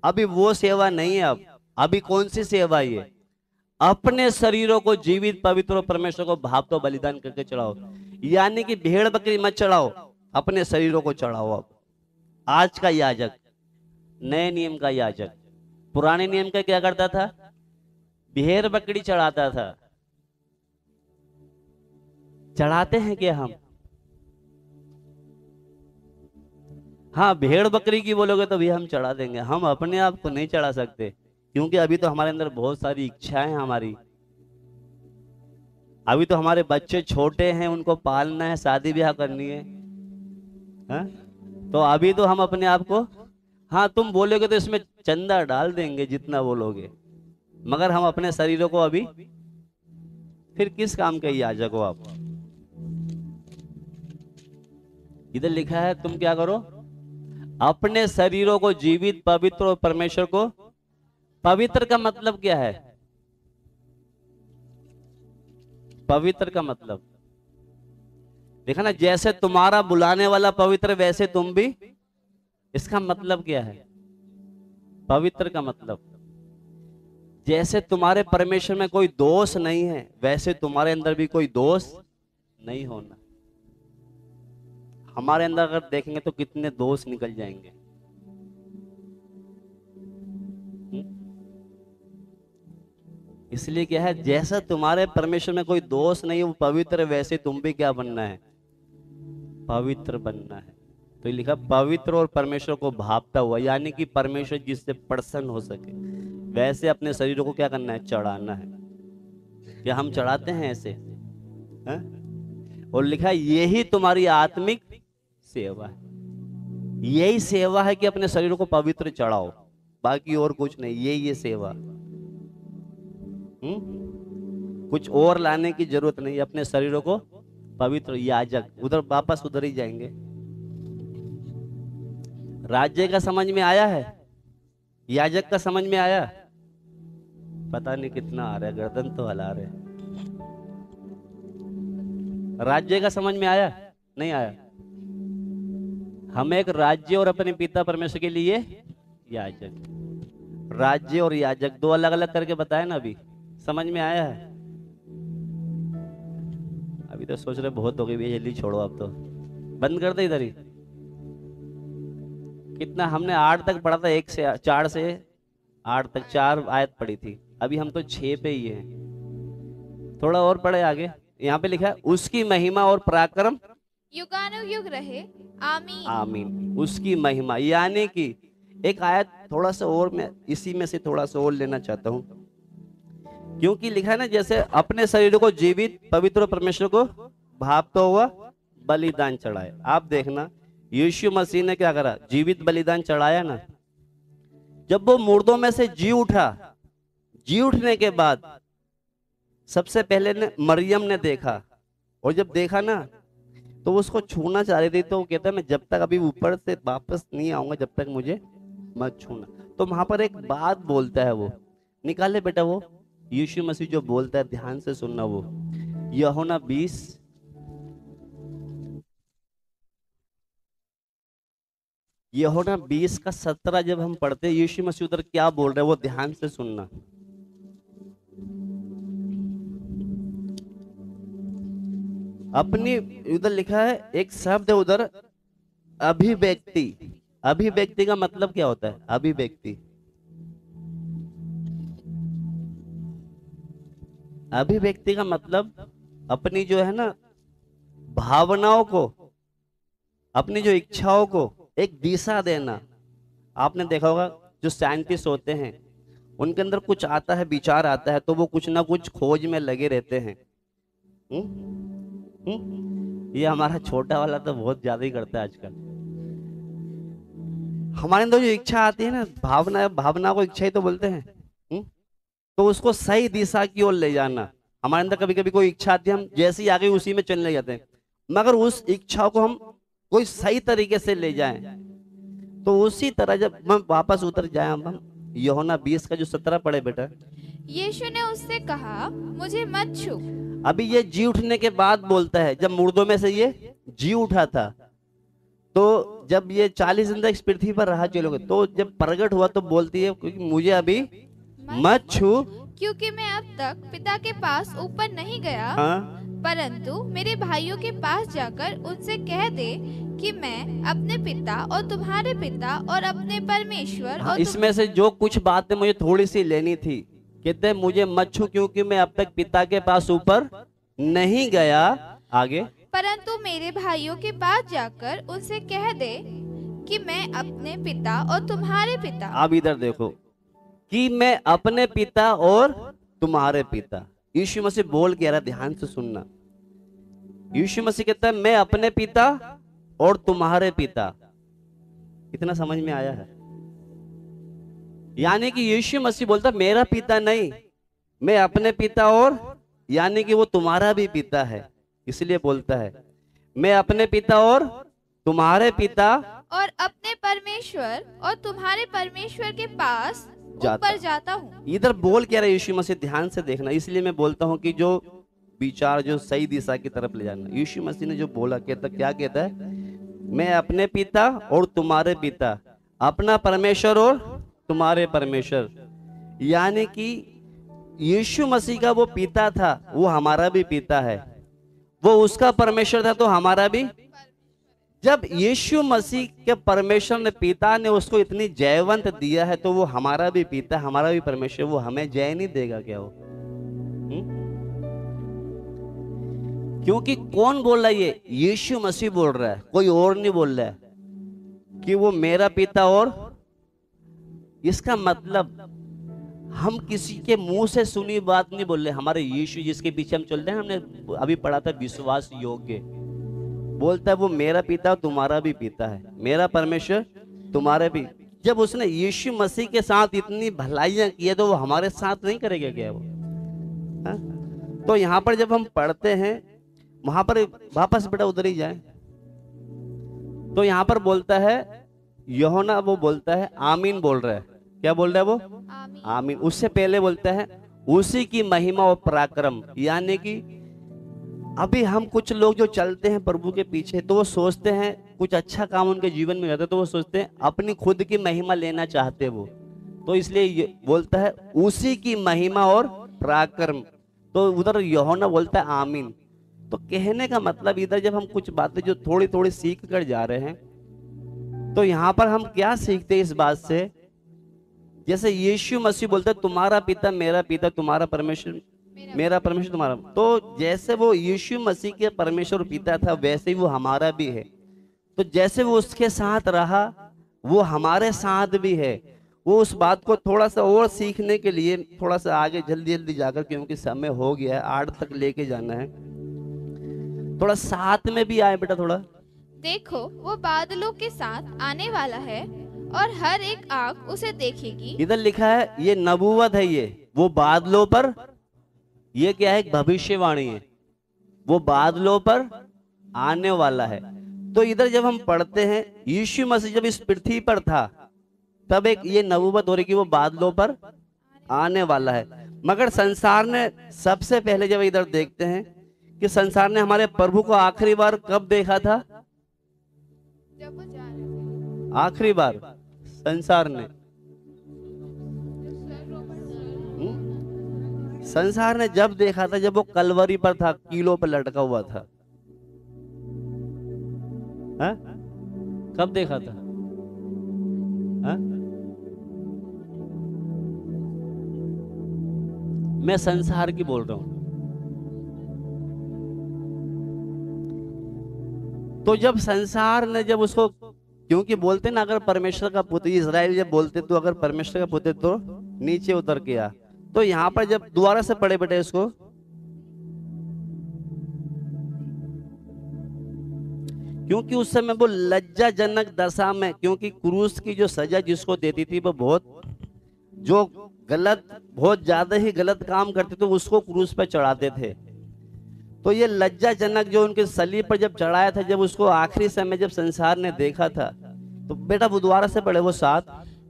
अभी वो सेवा नहीं है। अब अभी कौन सी सेवा है? अपने शरीरों को जीवित पवित्र और परमेश्वर को भावता बलिदान करके चढ़ाओ। यानी कि भेड़ बकरी मत चढ़ाओ, अपने शरीरों को चढ़ाओ। अब आज का याजक, नए नियम का याजक, पुराने नियम का क्या करता था? भेड़ बकरी चढ़ाता था। चढ़ाते हैं क्या हम? हाँ, भेड़ बकरी की बोलोगे तो भी हम चढ़ा देंगे, हम अपने आप को नहीं चढ़ा सकते, क्योंकि अभी तो हमारे अंदर बहुत सारी इच्छाएं हैं हमारी। अभी तो हमारे बच्चे छोटे हैं, उनको पालना है, शादी ब्याह करनी है, हा? तो अभी तो हम अपने आप को, हाँ तुम बोलोगे तो इसमें चंदा डाल देंगे जितना बोलोगे, मगर हम अपने शरीरों को अभी, फिर किस काम के याजक हो आप? इधर लिखा है तुम क्या करो? अपने शरीरों को जीवित पवित्र और परमेश्वर को, पवित्र का मतलब क्या है? पवित्र का मतलब देखा ना, जैसे तुम्हारा बुलाने वाला पवित्र वैसे तुम भी। इसका मतलब क्या है? पवित्र का मतलब जैसे तुम्हारे परमेश्वर में कोई दोष नहीं है, वैसे तुम्हारे अंदर भी कोई दोष नहीं होना। हमारे अंदर अगर देखेंगे तो कितने दोष निकल जाएंगे। इसलिए क्या है, जैसा तुम्हारे परमेश्वर में कोई दोष नहीं है, वो पवित्र है, वैसे तुम भी क्या बनना है? पवित्र बनना है। तो ये लिखा पवित्र और परमेश्वर को भावता हुआ, यानी कि परमेश्वर जिससे प्रसन्न हो सके वैसे अपने शरीरों को क्या करना है? चढ़ाना है। क्या हम चढ़ाते हैं ऐसे? है? और लिखा यही तुम्हारी आत्मिक सेवा है। यही सेवा है कि अपने शरीरों को पवित्र चढ़ाओ, बाकी और कुछ नहीं। ये सेवा, कुछ और लाने की जरूरत नहीं। अपने शरीरों को पवित्र, याजक, उधर वापस उधर ही जाएंगे। राज्य का समझ में आया है? याजक का समझ में आया? पता नहीं कितना आ रहा है, गर्दन तो हिला रहे। राज्य का समझ में आया? नहीं आया? हम एक राज्य और अपने पिता परमेश्वर के लिए याजक। राज्य और याजक दो अलग अलग करके बताया ना, अभी समझ में आया है? अभी तो सोच रहे बहुत हो गई भैया, जल्दी छोड़ो, अब तो बंद कर दे इधर ही। कितना हमने 8 तक पढ़ा था, 1 से 4 से 8 तक 4 आयत पढ़ी थी, अभी हम तो 6 पे ही हैं। थोड़ा और पढ़े आगे। यहाँ पे लिखा है उसकी महिमा और पराक्रम युगानुयुग रहे, आमीन। आमीन। उसकी महिमा, यानी कि एक आयत थोड़ा सा और मैं इसी में से थोड़ा सा और लेना चाहता हूं, क्योंकि लिखा है ना, जैसे अपने शरीर को जीवित पवित्र परमेश्वर को भावता हुआ बलिदान चढ़ाए। आप देखना यीशु मसीह ने क्या करा, जीवित बलिदान चढ़ाया ना। जब वो मुर्दों में से जी उठा, जी उठने के बाद सबसे पहले ने मरियम ने देखा, और जब देखा ना तो उसको छूना चाह रही थी, तो वो कहता मैं जब तक अभी ऊपर से वापस नहीं आऊंगा जब तक मुझे मत छूना। तो वहां पर एक बात बोलता है, वो निकाले बेटा, वो यीशु मसीह जो बोलता है, ध्यान से सुनना। वो यूहन्ना 20 का 17 जब हम पढ़ते हैं, यीशु मसीह उधर क्या बोल रहे हैं वो ध्यान से सुनना। अपनी उधर लिखा है एक शब्द है उधर, अभिव्यक्ति। अभिव्यक्ति का मतलब क्या होता है? अभिव्यक्ति, अभिव्यक्ति का मतलब अपनी जो है ना भावनाओं को, अपनी जो इच्छाओं को एक दिशा देना। आपने देखा होगा जो साइंटिस्ट होते हैं उनके अंदर कुछ आता है, विचार आता है, तो वो कुछ ना कुछ खोज में लगे रहते हैं। ये हमारा छोटा वाला तो बहुत ज्यादा ही करता है आजकल। हमारे अंदर जो इच्छा आती है ना, भावना को इच्छा ही तो बोलते हैं। तो उसको सही दिशा की ओर ले जाना। हमारे अंदर कभी कभी कोई इच्छा आती है, हम जैसे ही आगे उसी में चलने जाते हैं, मगर उस इच्छा को हम कोई सही तरीके से ले जाएं। तो उसी तरह जब हम वापस उतर जाए, हम यूहन्ना 20 का जो 17 पढ़े बेटा। यीशु ने उससे कहा, मुझे मत छू। अभी ये जी उठने के बाद बोलता है, जब मुर्दों में से ये जी उठा था, तो जब ये 40 दिन तक इस पृथ्वी पर रहा चलोगे, तो जब प्रकट हुआ तो बोलती है क्योंकि मुझे अभी मत छू, क्योंकि मैं अब तक पिता के पास ऊपर नहीं गया। हाँ? परंतु मेरे भाइयों के पास जाकर उनसे कह दे कि मैं अपने पिता और तुम्हारे पिता और अपने परमेश्वर और इसमें से जो कुछ बातें मुझे थोड़ी सी लेनी थी, कहते मुझे मत छू क्योंकि मैं अब तक पिता के पास ऊपर नहीं गया। आगे, परंतु मेरे भाइयों के पास जाकर उनसे कह दे कि मैं अपने पिता और तुम्हारे पिता। अब इधर देखो कि मैं अपने पिता और तुम्हारे पिता। यीशु मसीह बोल के रहा, ध्यान से सुनना। यीशु मसीह कहता है मैं अपने पिता और तुम्हारे पिता। इतना समझ में आया है? यानी कि यीशु मसीह बोलता मेरा पिता नहीं, मैं अपने पिता, और यानी कि वो तुम्हारा भी पिता है। इसलिए बोलता है मैं अपने पिता और तुम्हारे पिता और अपने परमेश्वर और तुम्हारे परमेश्वर के पास ऊपर जाता हूँ। इधर बोल क्या रहा है यीशु मसीह, ध्यान से देखना। इसलिए मैं बोलता हूँ कि जो विचार जो सही दिशा की तरफ ले जाना। यीशु मसीह ने जो बोला, कहता क्या कहता है, मैं अपने पिता और तुम्हारे पिता, अपना परमेश्वर और तुम्हारे परमेश्वर। यानी कि यीशु मसीह का वो पिता था, वो हमारा भी पिता है। वो उसका परमेश्वर था तो हमारा भी। जब यीशु मसीह के परमेश्वर ने, पिता ने उसको इतनी जयवंत दिया है, तो वो हमारा भी पिता, हमारा भी परमेश्वर, वो हमें जय नहीं देगा क्या? वो क्योंकि कौन बोल रहा है ये? यीशु मसीह बोल रहा है, कोई और नहीं बोल रहा है कि वो मेरा पिता। और इसका मतलब हम किसी के मुंह से सुनी बात नहीं बोल रहे। हमारे यीशु जिसके पीछे हम चल रहे हैं, हमने अभी पढ़ा था विश्वास योग्य, बोलता है वो मेरा पिता तुम्हारा भी पिता है, मेरा परमेश्वर तुम्हारे भी। जब उसने यीशु मसीह के साथ इतनी भलाइयां की है, तो वो हमारे साथ नहीं करेगा क्या वो? हा? तो यहाँ पर जब हम पढ़ते हैं, वहां पर वापस बेटा उधर ही जाए, तो यहाँ पर बोलता है यूहन्ना, वो बोलता है आमीन बोल रहा है। क्या बोल रहा है वो? आमीन। आमीन। उससे पहले बोलता है उसी की महिमा और पराक्रम, यानी कि अभी हम कुछ लोग जो चलते हैं प्रभु के पीछे, तो वो सोचते हैं कुछ अच्छा काम उनके जीवन में रहता है, तो वो सोचते हैं अपनी खुद की महिमा लेना चाहते वो, तो इसलिए ये बोलता है उसी की महिमा और पराक्रम। तो उधर यूहन्ना बोलता है आमीन। तो कहने का मतलब इधर जब हम कुछ बातें जो थोड़ी थोड़ी सीख कर जा रहे हैं, तो यहाँ पर हम क्या सीखते हैं इस बात से? जैसे यीशु मसीह बोलता है तुम्हारा पिता मेरा पिता, तुम्हारा परमेश्वर मेरा परमेश्वर तुम्हारा। तो जैसे वो यीशु मसीह के परमेश्वर पिता था, वैसे ही वो हमारा भी है। तो जैसे वो उसके साथ रहा, वो हमारे साथ भी है। वो उस बात को थोड़ा सा और सीखने के लिए थोड़ा सा आगे जल्दी जल्दी जाकर, क्योंकि समय हो गया है, 8 तक लेके जाना है, थोड़ा साथ में भी आए बेटा थोड़ा। देखो वो बादलों के साथ आने वाला है और हर एक आंख उसे देखेगी। इधर लिखा है ये नबूवत है, ये वो बादलों पर, ये क्या है? भविष्यवाणी है, वो बादलों पर आने वाला है। तो इधर जब हम पढ़ते हैं यीशु मसीह जब इस पृथ्वी पर था, तब एक ये नबूवत हो रही कि वो बादलों पर आने वाला है। मगर संसार ने सबसे पहले, जब इधर देखते हैं कि संसार ने हमारे प्रभु को आखिरी बार कब देखा था? जब वो जा रहे थे। आखिरी बार संसार ने, संसार ने जब देखा था, जब वो कलवरी पर था, कीलों पर लटका हुआ था। हा? कब देखा था? हा? मैं संसार की बोल रहा हूं। तो जब संसार ने जब उसको, क्योंकि बोलते ना अगर परमेश्वर का पुत्र, इजराइल जब बोलते तो अगर परमेश्वर का पुत्र तो नीचे उतर के आ। तो यहां पर जब दोबारा से पढ़े बेटे इसको, क्योंकि उस समय वो लज्जाजनक दशा में, क्योंकि क्रूस की जो सजा जिसको देती थी वो बहुत, जो गलत, बहुत ज्यादा ही गलत काम करते थे उसको क्रूस पर चढ़ाते थे। तो ये लज्जाजनक जो उनके सलीब पर जब चढ़ाया था, जब उसको आखिरी समय जब संसार ने देखा था, तो बेटा वो दोबारा से पढ़े वो 7।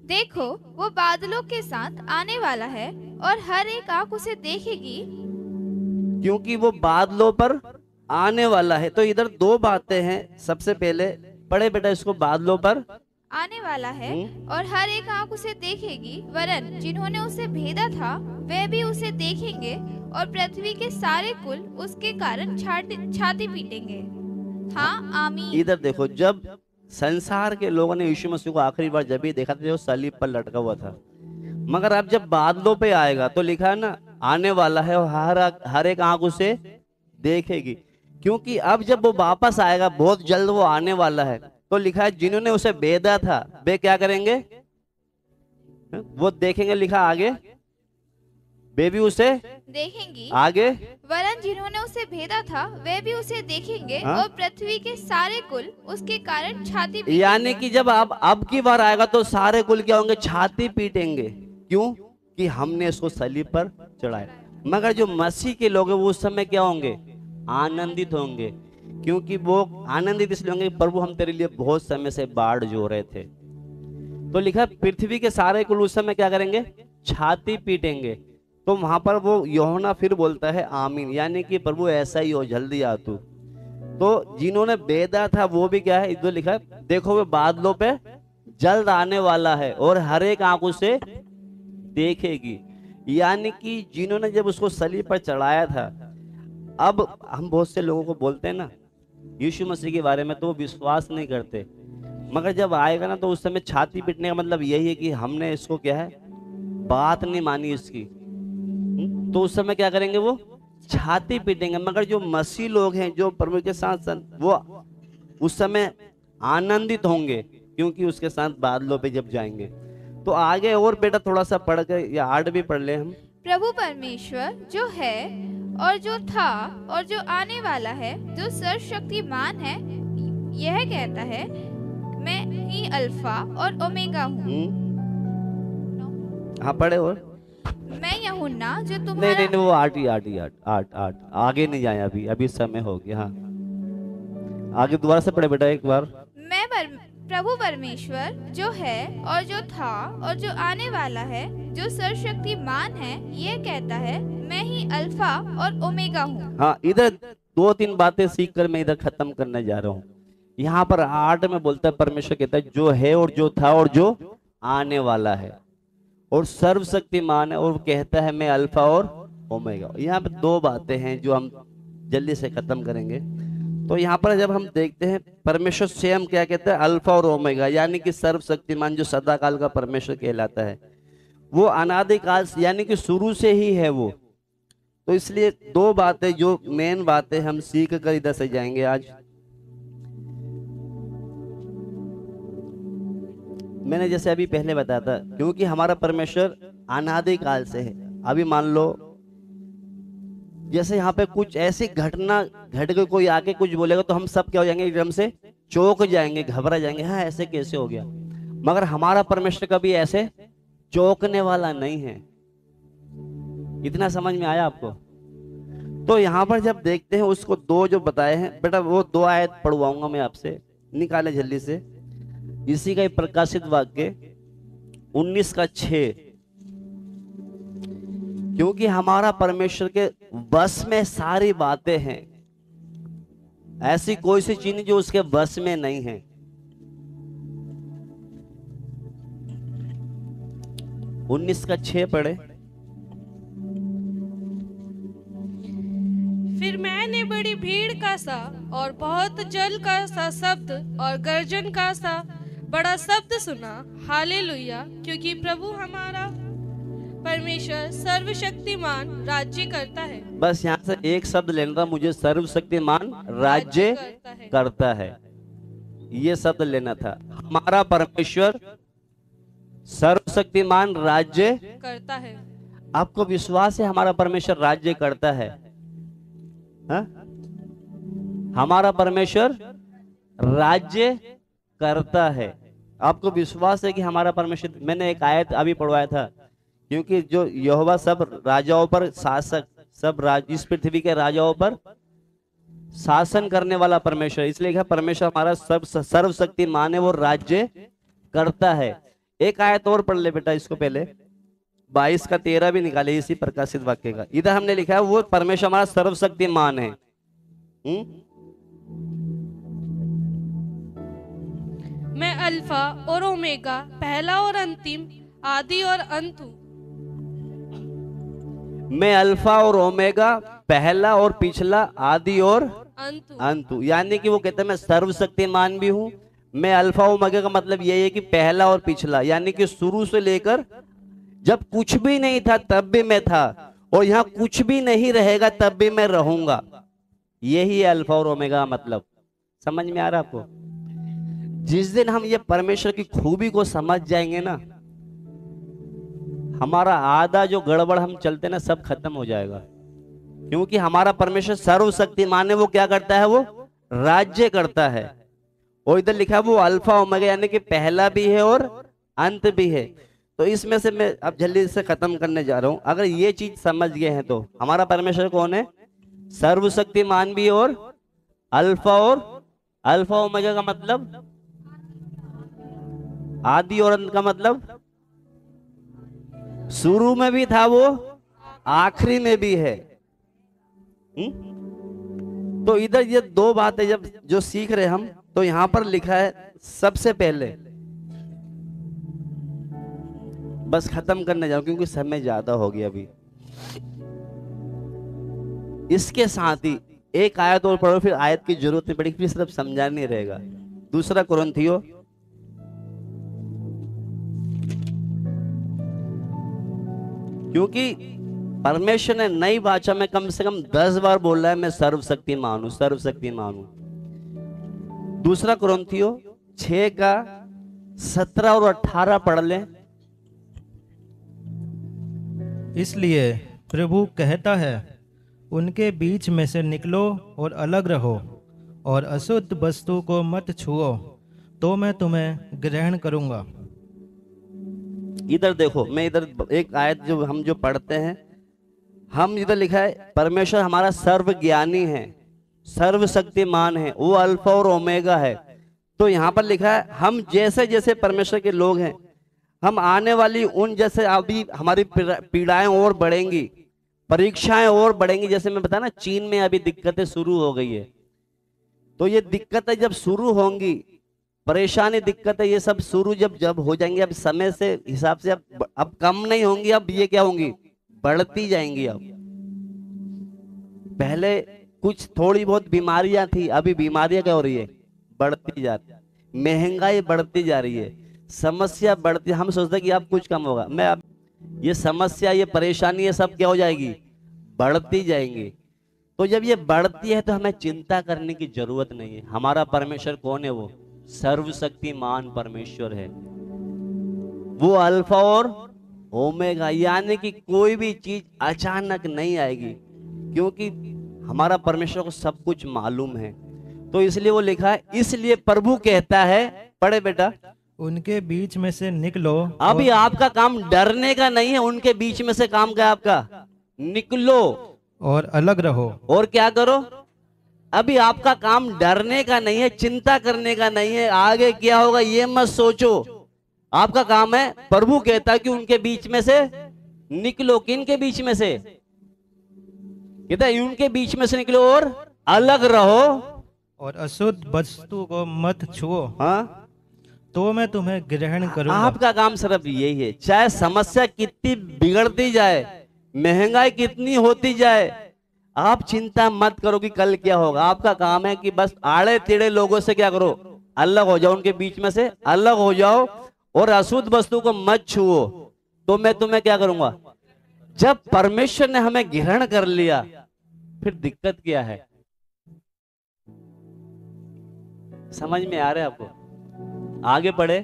देखो वो बादलों के साथ आने वाला है और हर एक आंख उसे देखेगी। क्योंकि वो बादलों पर आने वाला है। तो इधर 2 बातें हैं। सबसे पहले पढ़े बेटा इसको, बादलों पर आने वाला है और हर एक आंख उसे देखेगी, वरन जिन्होंने उसे भेदा था वे भी उसे देखेंगे और पृथ्वी के सारे कुल उसके कारण छाती पीटेंगे। हाँ आमीन। इधर देखो, जब संसार के लोगों ने यीशु मसीह को आखिरी बार जब भी देखा था, जो सलीब पर लटका हुआ था, मगर अब जब बादलों पे आएगा तो लिखा है ना आने वाला है और हर एक आंख उसे देखेगी। क्योंकि अब जब वो वापस आएगा, बहुत जल्द वो आने वाला है, तो लिखा है जिन्होंने उसे बेदा था वे क्या करेंगे? वो देखेंगे। लिखा आगे, वे भी उसे देखेंगी। आगे, वरन जिन्होंने उसे भेदा था वे भी उसे देखेंगे हाँ? और पृथ्वी के सारे कुल उसके कारण छाती पीटेंगे। यानी कि जब अब की बार आएगा तो सारे कुल क्या होंगे? छाती पीटेंगे। क्यों? कि हमने इसको सलीब पर चढ़ाया। मगर जो मसीह के लोग हैं वो उस समय क्या होंगे? आनंदित होंगे। क्योंकि वो आनंदित इसलिए होंगे, प्रभु हम तेरे लिए बहुत समय से बाढ़ जो रहे थे। तो लिखा पृथ्वी के सारे कुल उस समय क्या करेंगे? छाती पीटेंगे। तो वहां पर वो यूहन्ना फिर बोलता है आमीन, यानी कि प्रभु ऐसा ही हो, जल्दी आ तू। तो जिन्होंने बेदा था वो भी क्या है? इधर लिखा है देखो वो बादलों पे जल्द आने वाला है और हर एक आंख उसे देखेगी। यानी कि जिन्होंने जब उसको सलीब पर चढ़ाया था, अब हम बहुत से लोगों को बोलते हैं ना यीशु मसीह के बारे में, तो वो विश्वास नहीं करते। मगर जब आएगा ना तो उस समय छाती पीटने का मतलब यही है कि हमने इसको क्या है? बात नहीं मानी इसकी। तो उस समय क्या करेंगे? वो छाती पीटेंगे। मगर जो मसीह लोग हैं, जो प्रभु के साथ वो उस समय आनंदित होंगे, क्योंकि उसके साथ बादलों पे जब जाएंगे। तो आगे और बेटा थोड़ा सा पढ़ के, या 8 भी पढ़ ले हम। प्रभु परमेश्वर जो है और जो था और जो आने वाला है, जो सर्वशक्तिमान है, यह कहता है मैं ही अल्फा और ओमेगा हूँ। हाँ पढ़े। और मैं यूहन्ना जो नहीं तुम्हारा नहीं नहीं, वो 8 आगे नहीं जाए, अभी समय हो गया। हाँ आगे दोबारा से पढ़े बेटा एक बार। प्रभु परमेश्वर जो है और जो था और जो आने वाला है, जो सर्वशक्तिमान है, ये कहता है, मैं ही अल्फा और ओमेगा हूँ। हाँ, इधर 2-3 बातें सीख कर मैं इधर खत्म करने जा रहा हूँ। यहाँ पर 8 में बोलता है, परमेश्वर कहता है जो है और जो था और जो आने वाला है और सर्वशक्तिमान है, और कहता है मैं अल्फा और ओमेगा। यहाँ पे 2 बातें हैं जो हम जल्दी से खत्म करेंगे। तो यहाँ पर जब हम देखते हैं परमेश्वर स्वयं क्या कहता है, अल्फा और ओमेगा, यानी कि सर्वशक्तिमान जो सदाकाल का परमेश्वर कहलाता है, वो अनादिकाल यानी कि शुरू से ही है वो। तो इसलिए 2 बातें जो मेन बातें हम सीख कर इधर से जाएंगे आज। मैंने जैसे अभी पहले बताया था, क्योंकि हमारा परमेश्वर अनादिकाल से है। अभी मान लो जैसे यहाँ पे कुछ ऐसी घटना घट गई, कोई आके कुछ बोलेगा तो हम सब क्या हो जाएंगे, एकदम से चौंक जाएंगे, घबरा जाएंगे, हाँ ऐसे कैसे हो गया। मगर हमारा परमेश्वर कभी ऐसे चौंकने वाला नहीं है। इतना समझ में आया आपको? तो यहाँ पर जब देखते हैं उसको 2 जो बताए हैं, बेटा वो 2 आयत पढ़वाऊंगा मैं आपसे, निकाले जल्दी से। इसी का प्रकाशित वाक्य 19:6, क्योंकि हमारा परमेश्वर के बस में सारी बातें हैं, ऐसी कोई सी चीज जो उसके बस में नहीं है। 19:6 पढ़े। फिर मैंने बड़ी भीड़ का सा और बहुत जल का सा शब्द और गर्जन का सा बड़ा शब्द सुना, हालेलुया, क्योंकि प्रभु हमारा परमेश्वर सर्वशक्तिमान राज्य करता है। बस यहाँ से एक शब्द लेना था मुझे, सर्वशक्तिमान राज्य करता है, ये शब्द लेना था। हमारा परमेश्वर सर्वशक्तिमान राज्य करता है। आपको विश्वास है हमारा परमेश्वर राज्य करता है? हा? हमारा परमेश्वर राज्य करता है। आपको विश्वास है कि हमारा परमेश्वर? मैंने एक आयत अभी पढ़वाया था, क्योंकि जो यहोवा सब राजाओं पर शासक, सब इस पृथ्वी के राजाओं पर शासन करने वाला परमेश्वर, इसलिए क्या परमेश्वर हमारा सब सर्वशक्तिमान है, वो राज्य करता है। एक आयत और पढ़ ले बेटा इसको पहले, 22:13 भी निकाले इसी प्रकाशित वाक्य का। इधर हमने लिखा है वो परमेश्वर हमारा सर्वशक्तिमान है। मैं अल्फा और ओमेगा, पहला और अंतिम, आदि और अंत हूँ। मैं अल्फा और ओमेगा, पहला और पिछला, आदि और अंत हूँ। यानी कि वो कहते हैं मैं सर्वशक्तिमान भी हूँ। मैं अल्फा ओमेगा का मतलब यही है कि पहला और पिछला, यानी कि शुरू से लेकर जब कुछ भी नहीं था तब भी मैं था, और यहाँ कुछ भी नहीं रहेगा तब भी मैं रहूंगा। यही है अल्फा और ओमेगा मतलब। समझ में आ रहा आपको? जिस दिन हम ये परमेश्वर की खूबी को समझ जाएंगे ना, हमारा आधा जो गड़बड़ हम चलते ना सब खत्म हो जाएगा। क्योंकि हमारा परमेश्वर सर्वशक्तिमान है, वो क्या करता है, वो राज्य करता है। और इधर लिखा है वो अल्फा ओमेगा, यानी कि पहला भी है और अंत भी है। तो इसमें से मैं अब जल्दी से खत्म करने जा रहा हूं। अगर ये चीज समझ गए हैं तो हमारा परमेश्वर कौन है? सर्वशक्तिमान भी और अल्फा ओमेगा का मतलब आदि और अंत का मतलब शुरू में भी था वो, आखिरी में भी है। तो इधर ये 2 बातें जब जो सीख रहे हम, तो यहां पर लिखा है सबसे पहले, बस खत्म करने जाओ क्योंकि समय ज्यादा हो गया अभी। इसके साथ ही एक आयत और पढ़ो, फिर आयत की जरूरत नहीं पड़ेगी, फिर सिर्फ समझा नहीं रहेगा। 2 कुरिन्थियों 2 क्योंकि परमेश्वर ने नई भाषा में कम से कम 10 बार बोल रहा है मैं सर्वशक्तिमान हूं, सर्वशक्तिमान हूं। 2 कुरिन्थियों 6:17 और 18 पढ़ लें। इसलिए प्रभु कहता है, उनके बीच में से निकलो और अलग रहो, और अशुद्ध वस्तु को मत छुओ, तो मैं तुम्हें ग्रहण करूंगा। इधर देखो, मैं इधर एक आयत जो हम जो पढ़ते हैं, हम इधर लिखा है परमेश्वर हमारा सर्वज्ञानी है, सर्वशक्तिमान है, वो अल्फा और ओमेगा है। तो यहाँ पर लिखा है हम जैसे जैसे परमेश्वर के लोग हैं, हम आने वाली उन जैसे अभी हमारी पीड़ाएं और बढ़ेंगी, परीक्षाएं और बढ़ेंगी। जैसे मैं बताया ना, चीन में अभी दिक्कतें शुरू हो गई है, तो ये दिक्कतें जब शुरू होंगी, परेशानी दिक्कतें ये सब शुरू जब हो जाएंगी, अब समय से हिसाब से अब कम नहीं होंगी, अब ये क्या होंगी, बढ़ती जाएंगी। अब पहले कुछ थोड़ी बहुत बीमारियां थी, अभी बीमारियां क्या हो रही है, बढ़ती जा रही है, महंगाई बढ़ती जा रही है, समस्या बढ़ती, हम सोचते हैं कि अब कुछ कम होगा, मैं अब ये समस्या, ये परेशानी, ये सब क्या हो जाएगी, बढ़ती जाएंगी। तो जब ये बढ़ती है तो हमें चिंता करने की जरूरत नहीं है। हमारा परमेश्वर कौन है, वो सर्वशक्तिमान परमेश्वर है, वो अल्फा और ओमेगा, यानी कि कोई भी चीज अचानक नहीं आएगी, क्योंकि हमारा परमेश्वर को सब कुछ मालूम है। तो इसलिए वो लिखा है, इसलिए प्रभु कहता है, पढ़े बेटा, उनके बीच में से निकलो। अभी आपका काम डरने का नहीं है, उनके बीच में से काम क्या आपका, निकलो और अलग रहो। और क्या करो, अभी आपका काम डरने का नहीं है, चिंता करने का नहीं है, आगे क्या होगा ये मत सोचो, आपका काम है, प्रभु कहता है कि उनके बीच में से निकलो। किन के बीच में से, कहता है उनके बीच में से निकलो और अलग रहो, और अशुद्ध वस्तु को मत छुओ, हाँ, तो मैं तुम्हें ग्रहण करूंगा। आपका काम सिर्फ यही है, चाहे समस्या कितनी बिगड़ती जाए, महंगाई कितनी होती जाए, आप चिंता मत करो कि कल क्या होगा। आपका काम है कि बस आड़े टेढ़े लोगों से क्या करो, अलग हो जाओ, उनके बीच में से अलग हो जाओ, और अशुद्ध वस्तु को मत छुओ, तो मैं तुम्हें क्या करूंगा। जब परमेश्वर ने हमें ग्रहण कर लिया, फिर दिक्कत क्या है, समझ में आ रहा है आपको, आगे बढ़े।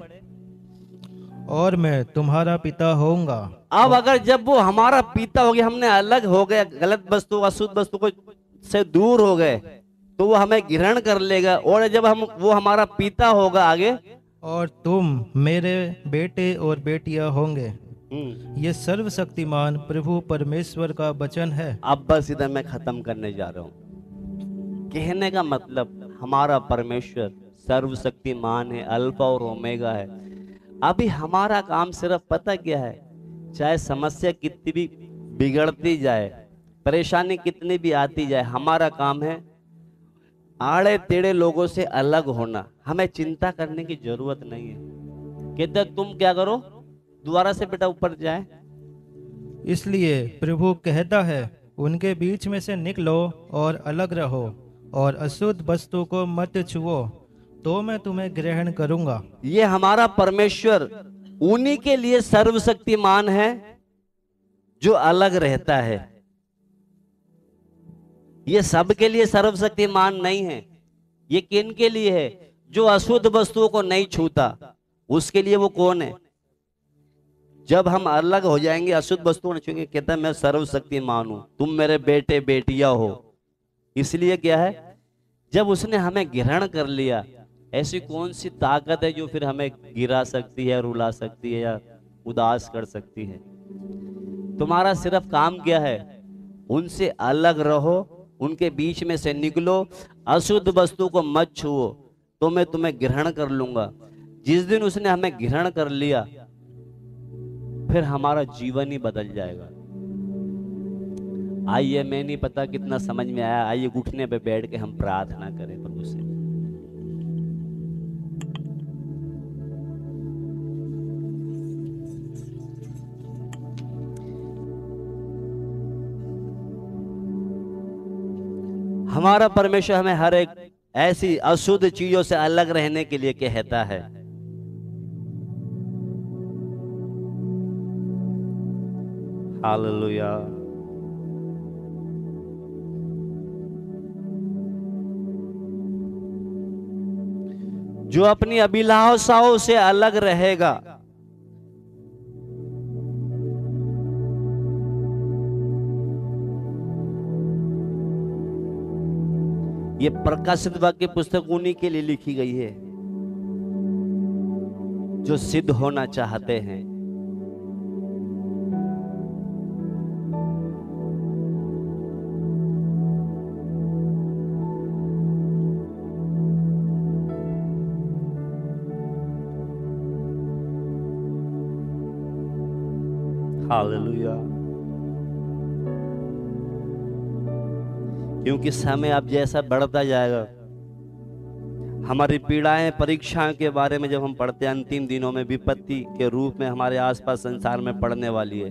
और मैं तुम्हारा पिता होऊंगा। अब अगर जब वो हमारा पिता हो गया, हमने अलग हो गए, गलत वस्तु अशुद्ध वस्तु को से दूर हो गए, तो वो हमें ग्रहण कर लेगा, और जब वो हमारा पिता होगा आगे, और तुम मेरे बेटे और बेटियां होंगे। ये सर्वशक्तिमान प्रभु परमेश्वर का वचन है। अब बस इधर मैं खत्म करने जा रहा हूं। कहने का मतलब, हमारा परमेश्वर सर्वशक्तिमान है, अल्फा और ओमेगा है। अभी हमारा काम सिर्फ पता क्या है, चाहे समस्या कितनी भी बिगड़ती जाए, परेशानी कितनी भी आती जाए, हमारा काम है आड़े टेढ़े लोगों से अलग होना। हमें चिंता करने की जरूरत नहीं है। कहते तुम क्या करो, दोबारा से बेटा ऊपर जाए। इसलिए प्रभु कहता है, उनके बीच में से निकलो और अलग रहो, और अशुद्ध वस्तु को मत छुओ, तो मैं तुम्हें ग्रहण करूंगा। ये हमारा परमेश्वर उन्हीं के लिए सर्वशक्तिमान है जो अलग रहता है। ये सबके लिए सर्वशक्तिमान नहीं है। ये किन के लिए है, जो अशुद्ध वस्तुओं को नहीं छूता, उसके लिए वो कौन है। जब हम अलग हो जाएंगे, अशुद्ध वस्तुओं को छूएंगे, कहता है मैं सर्वशक्तिमान हूं, तुम मेरे बेटे बेटियां हो। इसलिए क्या है, जब उसने हमें ग्रहण कर लिया, ऐसी कौन सी ताकत है जो फिर हमें गिरा सकती है, रुला सकती है या उदास कर सकती है। तुम्हारा सिर्फ काम क्या है, उनसे अलग रहो, उनके बीच में से निकलो, अशुद्ध वस्तु को मत छुओ, तो मैं तुम्हें ग्रहण कर लूंगा। जिस दिन उसने हमें ग्रहण कर लिया, फिर हमारा जीवन ही बदल जाएगा। आइए, मैं नहीं पता कितना समझ में आया, आइए घुटने पे बैठ के हम प्रार्थना करें प्रभु से। हमारा परमेश्वर हमें हर एक ऐसी अशुद्ध चीजों से अलग रहने के लिए कहता है। हालेलुया। जो अपनी अभिलाषाओं से अलग रहेगा, ये प्रकाशित वाक्य पुस्तक उन्हीं के लिए लिखी गई है जो सिद्ध होना चाहते हैं। हालेलुया। क्योंकि समय अब जैसा बढ़ता जाएगा, हमारी पीड़ाएं, परीक्षाओं के बारे में जब हम पढ़ते हैं, अंतिम दिनों में विपत्ति के रूप में हमारे आसपास संसार में पड़ने वाली है।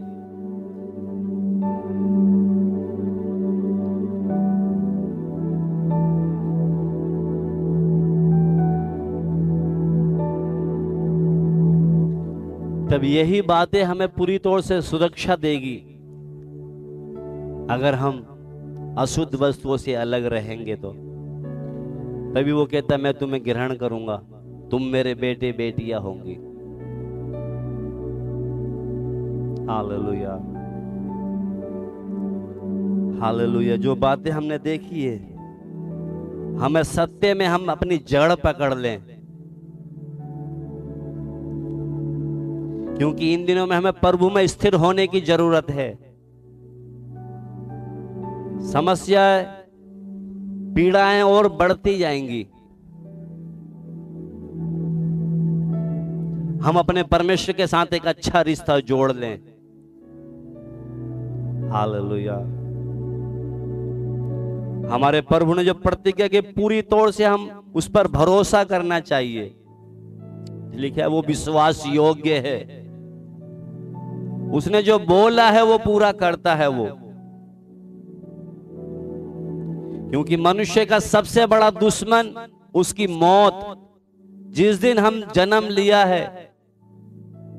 तब यही बातें हमें पूरी तौर से सुरक्षा देगी अगर हम अशुद्ध वस्तुओं से अलग रहेंगे तो। तभी वो कहता है मैं तुम्हें ग्रहण करूंगा, तुम मेरे बेटे बेटियां होंगी। Hallelujah, hallelujah. जो बातें हमने देखी है, हमें सत्य में हम अपनी जड़ पकड़ लें, क्योंकि इन दिनों में हमें प्रभु में स्थिर होने की जरूरत है। समस्याएं, पीड़ाएं और बढ़ती जाएंगी। हम अपने परमेश्वर के साथ एक अच्छा रिश्ता जोड़ लें। हालेलुया। हमारे प्रभु ने जो प्रतिज्ञा की, पूरी तौर से हम उस पर भरोसा करना चाहिए। लिखा है वो विश्वास योग्य है, उसने जो बोला है वो पूरा करता है वो। क्योंकि मनुष्य का सबसे बड़ा दुश्मन उसकी मौत, जिस दिन हम जन्म लिया है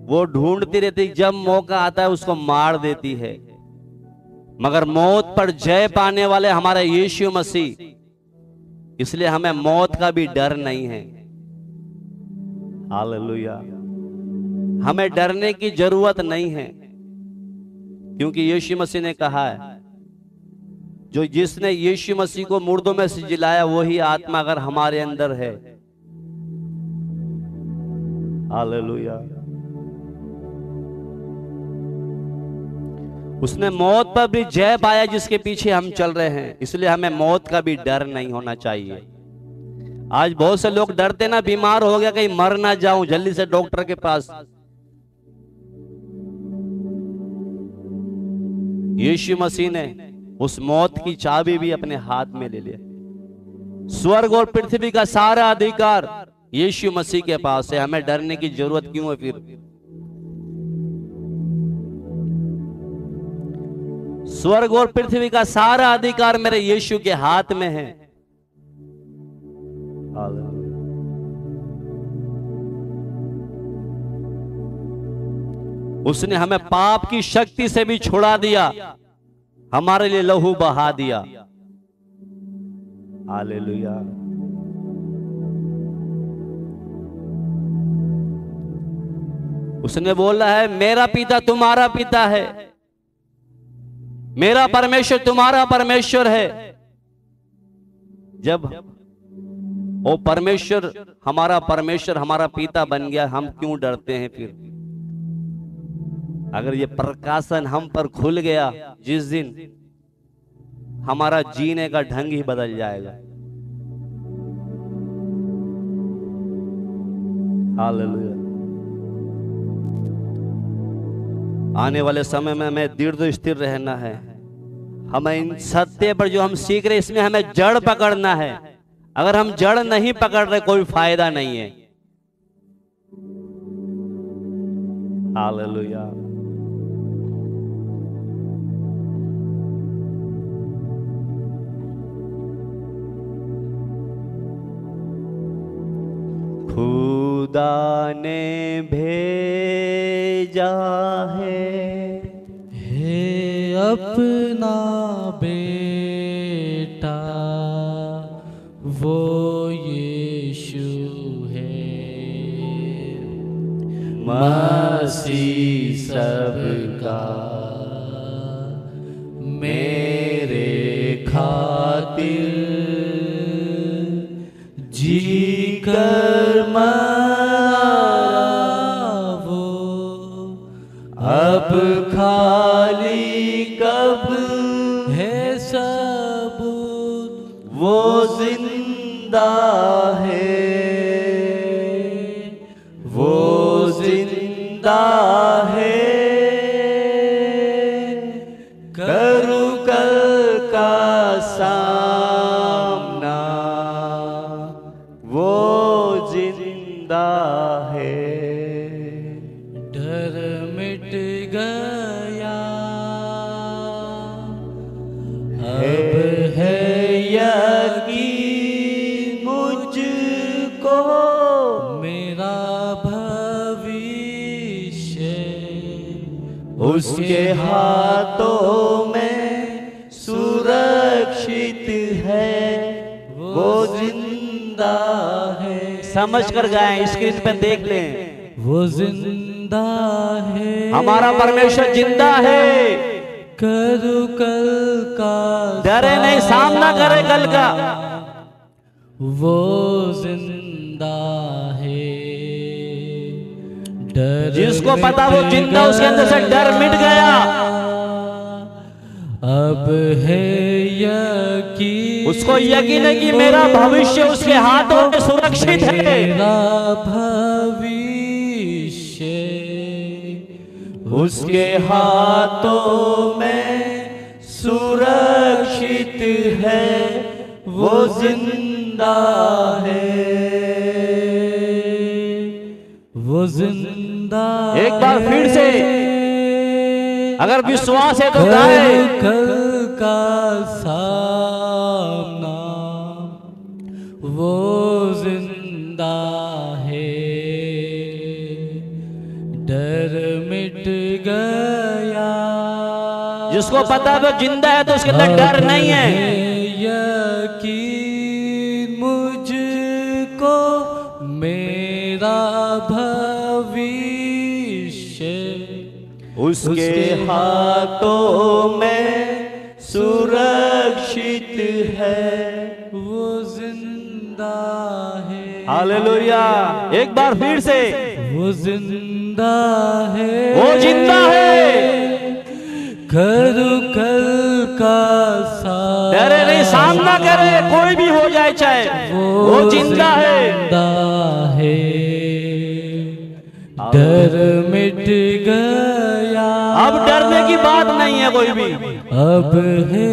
वो ढूंढती रहती, जब मौका आता है उसको मार देती है। मगर मौत पर जय पाने वाले हमारा यीशु मसीह, इसलिए हमें मौत का भी डर नहीं है। हालेलुया। हमें डरने की जरूरत नहीं है, क्योंकि यीशु मसीह ने कहा है, जो जिसने यीशु मसीह को मुर्दों में से जिलाया वही आत्मा अगर हमारे अंदर है। हालेलुया। उसने मौत पर भी जय पाया जिसके पीछे हम चल रहे हैं, इसलिए हमें मौत का भी डर नहीं होना चाहिए। आज बहुत से लोग डरते ना, बीमार हो गया कहीं मर ना जाऊं, जल्दी से डॉक्टर के पास। यीशु मसीह ने उस मौत की चाबी भी अपने हाथ में ले लिया। स्वर्ग और पृथ्वी का सारा अधिकार यीशु मसीह के पास है, हमें डरने की जरूरत क्यों है फिर? स्वर्ग और पृथ्वी का सारा अधिकार मेरे यीशु के हाथ में है। उसने हमें पाप की शक्ति से भी छुड़ा दिया, हमारे लिए लहू बहा दिया। हालेलुया। उसने बोला है मेरा पिता तुम्हारा पिता है, मेरा परमेश्वर तुम्हारा परमेश्वर है। जब वो परमेश्वर हमारा पिता बन गया, हम क्यों डरते हैं फिर? अगर ये प्रकाशन हम पर खुल गया, जिस दिन हमारा जीने का ढंग ही बदल जाएगा। हालेलुया। आने वाले समय में हमें दृढ़ स्थिर रहना है। हमें इन सत्य पर जो हम सीख रहे, इसमें हमें जड़ पकड़ना है। अगर हम जड़ नहीं पकड़ रहे, कोई फायदा नहीं है। हालेलुया। खुदा ने भेजा है अपना बेटा, वो यीशु है। मसीह सबका मेरे खातिर जी कर मरा वो, अब खाली कब है सबूत वो जिंदा है, वो जिंदा है। उसके हाथों में सुरक्षित है, वो जिंदा है। समझ कर गाएं, स्क्रीन पे देख लें। वो जिंदा है, हमारा परमेश्वर जिंदा है। करू कल का, डरे नहीं, सामना करे कल का। वो जिंदा है, डर जिसको पता वो जिंदा, उसके अंदर से डर मिट गया। अब है यकीन, उसको यकीन है कि मेरा भविष्य उसके हाथों में सुरक्षित है। मेरा भविष्य उसके हाथों में सुरक्षित है, वो जिंदा है, वो जिंदा। एक बार फिर से, अगर विश्वास है तो गाए। कल का सामना, वो जिंदा है, डर मिट गया। जिसको पता है वो जिंदा है तो उसके अंदर डर नहीं है। यकीन मुझको मेरा भविष्य उसके हाथों में सुरक्षित है, वो जिंदा है। हालेलुया। एक बार फिर से, वो जिंदा है, वो जिंदा है। करू कल का डरे नहीं, सामना करे, कोई भी हो जाए चाहे, वो जिंदा है। डर मिट गया, अब डरने की बात नहीं है कोई भी। अब है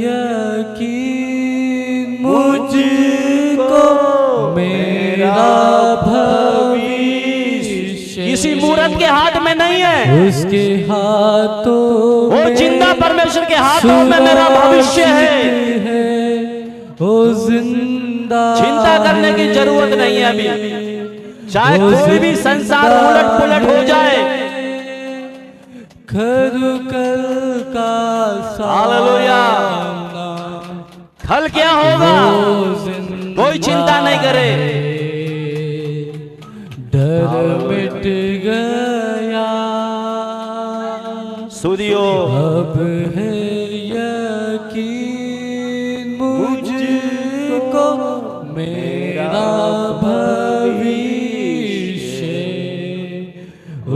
यकीन मुझको मेरा भविष्य किसी मूर्त के हाथ में नहीं है, उसके हाथों वो जिंदा परमेश्वर के हाथों में मेरा भविष्य है। वो जिंदा, चिंता करने की जरूरत नहीं है अभी, चाहे कोई भी संसार उलट पुलट हो जाए। खरू कल का हालेलुया। कल क्या होगा कोई चिंता नहीं करे। डर मिट गया, सुनियो, अब है यकीन मुझको मेरा भविष्य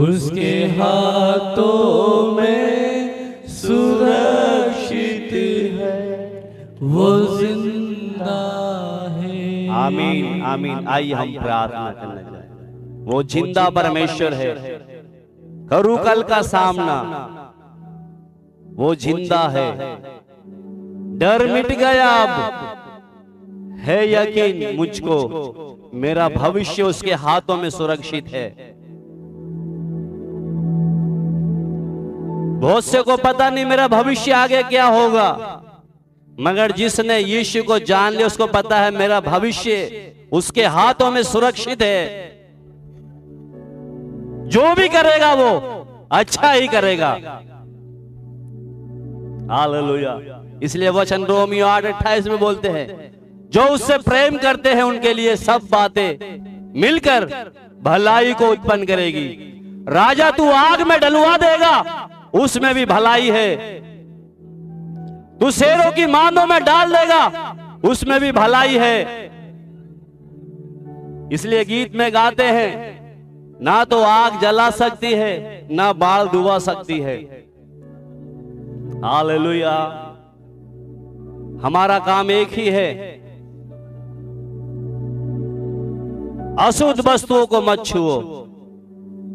उसके हाथों में सुरक्षित है, वो जिंदा है। आमीन आमीन। आइए हम प्रार्थना करने जाए। वो जिंदा परमेश्वर है, करू कल का सामना, वो जिंदा है। डर मिट गया, अब है यकीन मुझको मेरा भविष्य उसके हाथों में सुरक्षित है। बहुत से को पता नहीं मेरा भविष्य आगे क्या होगा, मगर जिसने यीशु को जान लिया उसको पता है मेरा भविष्य उसके हाथों में सुरक्षित है। जो भी करेगा वो अच्छा ही करेगा। हालेलुया। इसलिए वचन रोमियो 8:28 में बोलते हैं, जो उससे प्रेम करते हैं उनके लिए सब बातें मिलकर भलाई को उत्पन्न करेगी। राजा तू आग में डलवा देगा, उसमें भी भलाई है। तू शेरों की मांदों में डाल देगा, उसमें भी भलाई है। इसलिए गीत में गाते हैं, ना तो आग जला सकती है, ना बाढ़ डुबा सकती है। हालेलुया। हमारा काम एक ही है, अशुद्ध वस्तुओं को मत छुओ,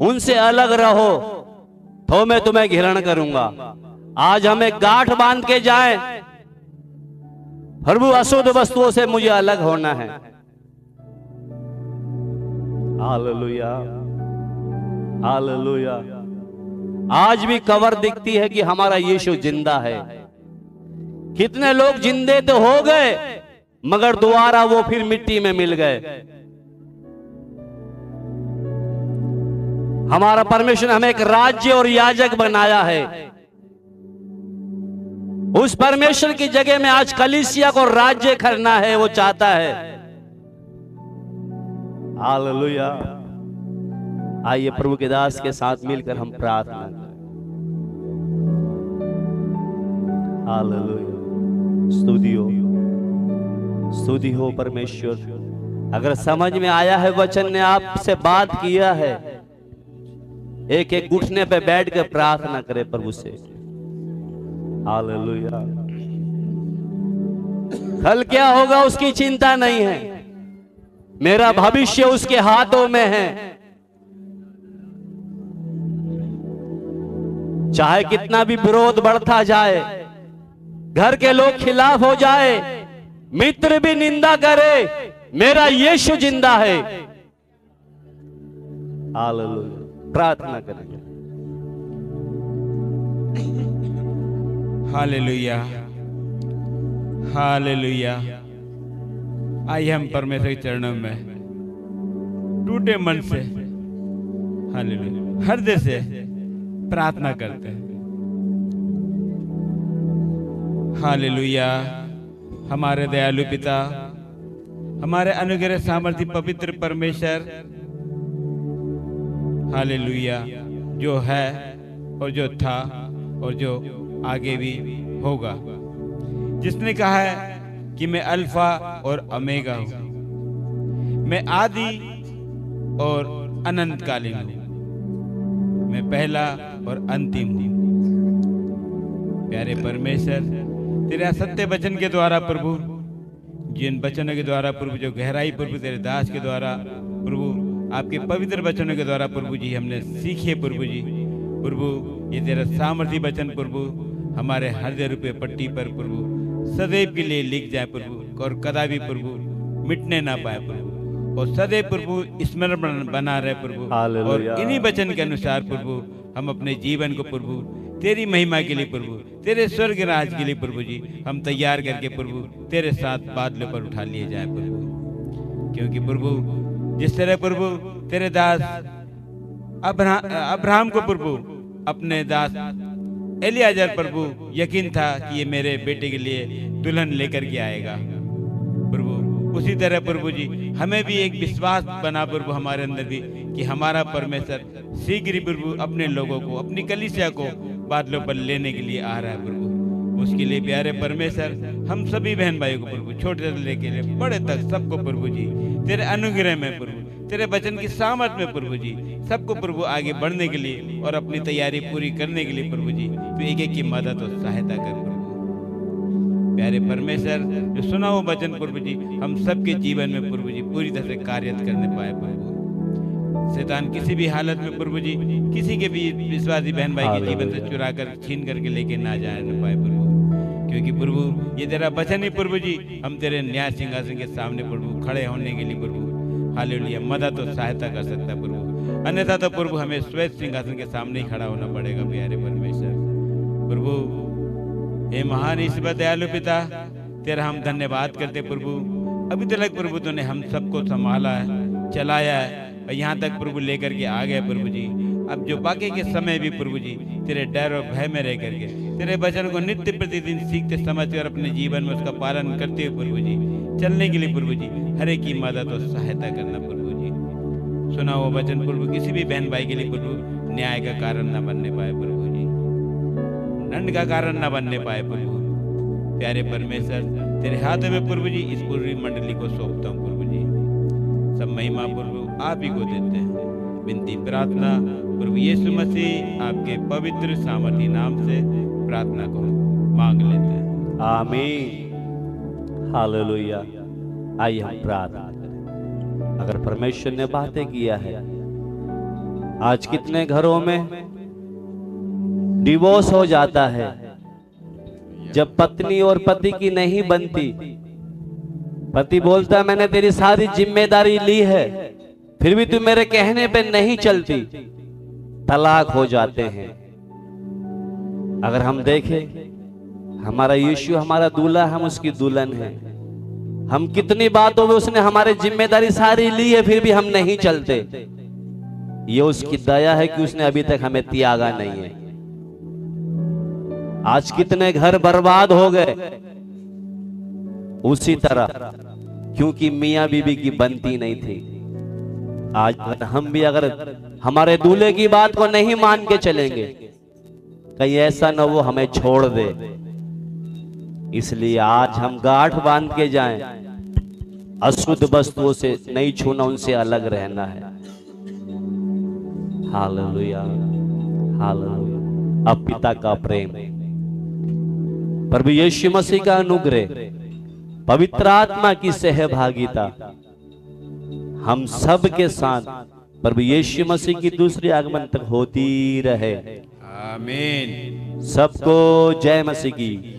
उनसे अलग रहो, तो मैं तुम्हें घृणा करूंगा। आज हमें गांठ बांध के जाएं, प्रभु अशुद्ध वस्तुओं से मुझे अलग होना है। Hallelujah hallelujah. आज भी कवर दिखती है कि हमारा यीशु जिंदा है। कितने लोग जिंदे तो हो गए, मगर दोबारा वो फिर मिट्टी में मिल गए। हमारा परमेश्वर हमें एक राज्य और याजक बनाया है। उस परमेश्वर की जगह में आज कलीसिया को राज्य करना है, वो चाहता है। हालेलुया। आइए प्रभु के दास के साथ मिलकर हम प्रार्थना करें। हालेलुया। स्तुति हो परमेश्वर। अगर समझ में आया है, वचन ने आपसे बात किया है, एक एक घुटने पे बैठ कर प्रार्थना करे प्रभु से। हालेलुया। कल क्या होगा उसकी चिंता नहीं है, मेरा भविष्य उसके हाथों में है। चाहे कितना भी विरोध बढ़ता जाए, घर के लोग खिलाफ हो जाए, मित्र भी निंदा करे, मेरा यीशु जिंदा है। हालेलुया। प्रार्थना करेंगे। Hallelujah, hallelujah. आइए हम परमेश्वर के चरणों में टूटे मन से, हालेलुया, हृदय से प्रार्थना करते हैं। हालेलुया। हमारे दयालु पिता, हमारे अनुग्रह सामर्थी पवित्र परमेश्वर, हालेलुया, जो है और जो था और जो आगे भी होगा, जिसने कहा है कि मैं अल्फा और ओमेगा हूं, मैं आदि और अनंतकालीन हूं, मैं पहला और अंतिम हूं। प्यारे परमेश्वर, तेरे सत्य वचन के द्वारा प्रभु, जिन वचनों के द्वारा प्रभु, जो गहराई प्रभु तेरे दास के द्वारा प्रभु, आपके पवित्र वचनों के द्वारा प्रभु जी हमने सीखे प्रभु जी। प्रभु ये तेरा सामर्थी वचन प्रभु हमारे हृदय रूपे पट्टी पर प्रभु सदैव के लिए लिख जाए प्रभु, और कदापि प्रभु मिटने ना पाए प्रभु, और सदैव प्रभु स्मरण बना रहे प्रभु। और इन्हीं वचन के अनुसार प्रभु हम अपने जीवन को प्रभु तेरी महिमा के लिए प्रभु, तेरे स्वर्ग राज के लिए प्रभु जी हम तैयार करके प्रभु तेरे साथ बादलों पर उठा लिए जाए प्रभु। क्योंकि प्रभु जिस तरह प्रभु तेरे दास अब्राहम को प्रभु अपने दास एलियाजर प्रभु यकीन था कि ये मेरे बेटे के लिए दुल्हन लेकर के आएगा प्रभु, उसी तरह प्रभु जी हमें भी एक विश्वास बना प्रभु हमारे अंदर भी कि हमारा परमेश्वर शीघ्र ही प्रभु अपने लोगों को, अपनी कलीसिया को बादलों पर लेने के लिए आ रहा है प्रभु। उसके लिए प्यारे परमेश्वर हम सभी बहन भाइयों को प्रभु, छोटे से लेके बड़े तक सबको प्रभु जी तेरे अनुग्रह में प्रभु, तेरे वचन की सामर्थ में प्रभु जी सबको प्रभु आगे बढ़ने के लिए और अपनी तैयारी पूरी करने के लिए प्रभु जी तो एक एक की मदद और सहायता कर प्रभु। प्यारे परमेश्वर, जो सुना हुआ वचन प्रभु जी हम सबके जीवन में प्रभु जी पूरी तरह से कार्य करने पाए प्रभु। शैतान किसी भी हालत में प्रभु जी किसी के भी विश्वासी बहन भाई के जीवन से चुरा कर छीन करके लेके ना जाए न पाए प्रभु, क्योंकि प्रभु ये तेरा वचन ही प्रभु जी हम तेरे न्याय सिंहासन के सामने प्रभु खड़े होने के लिए प्रभु हालेलुया मदद और सहायता कर सकता है प्रभु। अन्यथा तो प्रभु हमें श्वेत सिंहासन के सामने ही खड़ा होना पड़ेगा। प्यारे परमेश्वर प्रभु, हे महान ईश्वर दयालु पिता, तेरा हम धन्यवाद करते प्रभु। अभी तक प्रभु तूने हम सबको संभाला है, चलाया है और यहाँ तक प्रभु लेकर के आ गए प्रभु जी। अब जो बाकी के समय भी प्रभु जी तेरे डर और भय में रह करके तेरे वचन को नित्य प्रतिदिन सीखते समझकर अपने जीवन में उसका पालन करते हुए प्रभु जी चलने के लिए प्रभु जी हर एक की मदद और सहायता करना प्रभु जी। सुना हुआ वचन प्रभु किसी भी बहन भाई के लिए प्रभु न्याय का कारण न बनने पाए प्रभु जी, दंड का कारण न बनने पाए प्रभु। प्यारे परमेश्वर, तेरे हाथों में प्रभु जी इस पूरी मंडली को सौंपता हूँ प्रभु जी। सब महिमा प्रभु आप ही को देते हैं। विनती प्रार्थना प्रभु यीशु मसीह आपके पवित्र सामर्थी नाम से प्रार्थना को मांग लेते हैं, आमीन। हालेलुया। आइए हम प्रार्थना करें। अगर परमेश्वर ने बातें किया है, आज कितने घरों में डिवोर्स हो जाता है जब पत्नी और पति की नहीं बनती। पति बोलता मैंने तेरी सारी जिम्मेदारी ली है, फिर भी तू मेरे कहने पे नहीं चलती, तलाक हो जाते हैं। अगर हम देखें हमारा यीशु हमारा दूल्हा, हम उसकी दुल्हन है। हम कितनी बातों में उसने हमारी जिम्मेदारी सारी ली है, फिर भी हम नहीं चलते। ये उसकी दया है कि उसने अभी तक हमें त्यागा नहीं है। आज कितने घर बर्बाद हो गए उसी तरह, क्योंकि मियां बीबी की बनती नहीं थी। आज हम भी अगर हमारे दूल्हे की बात को नहीं मान के चलेंगे, कहीं ऐसा न वो हमें छोड़ दे। इसलिए आज हम गांठ बांध के जाएं, अशुद्ध वस्तुओं से नहीं छूना, उनसे अलग रहना है। Hallelujah, hallelujah. अब पिता का प्रेम, प्रभु यीशु मसीह का अनुग्रह, पवित्र आत्मा की सहभागिता हम सब के साथ प्रभु यीशु मसीह की दूसरी आगमन तक होती रहे। आमीन। सबको जय मसीह की।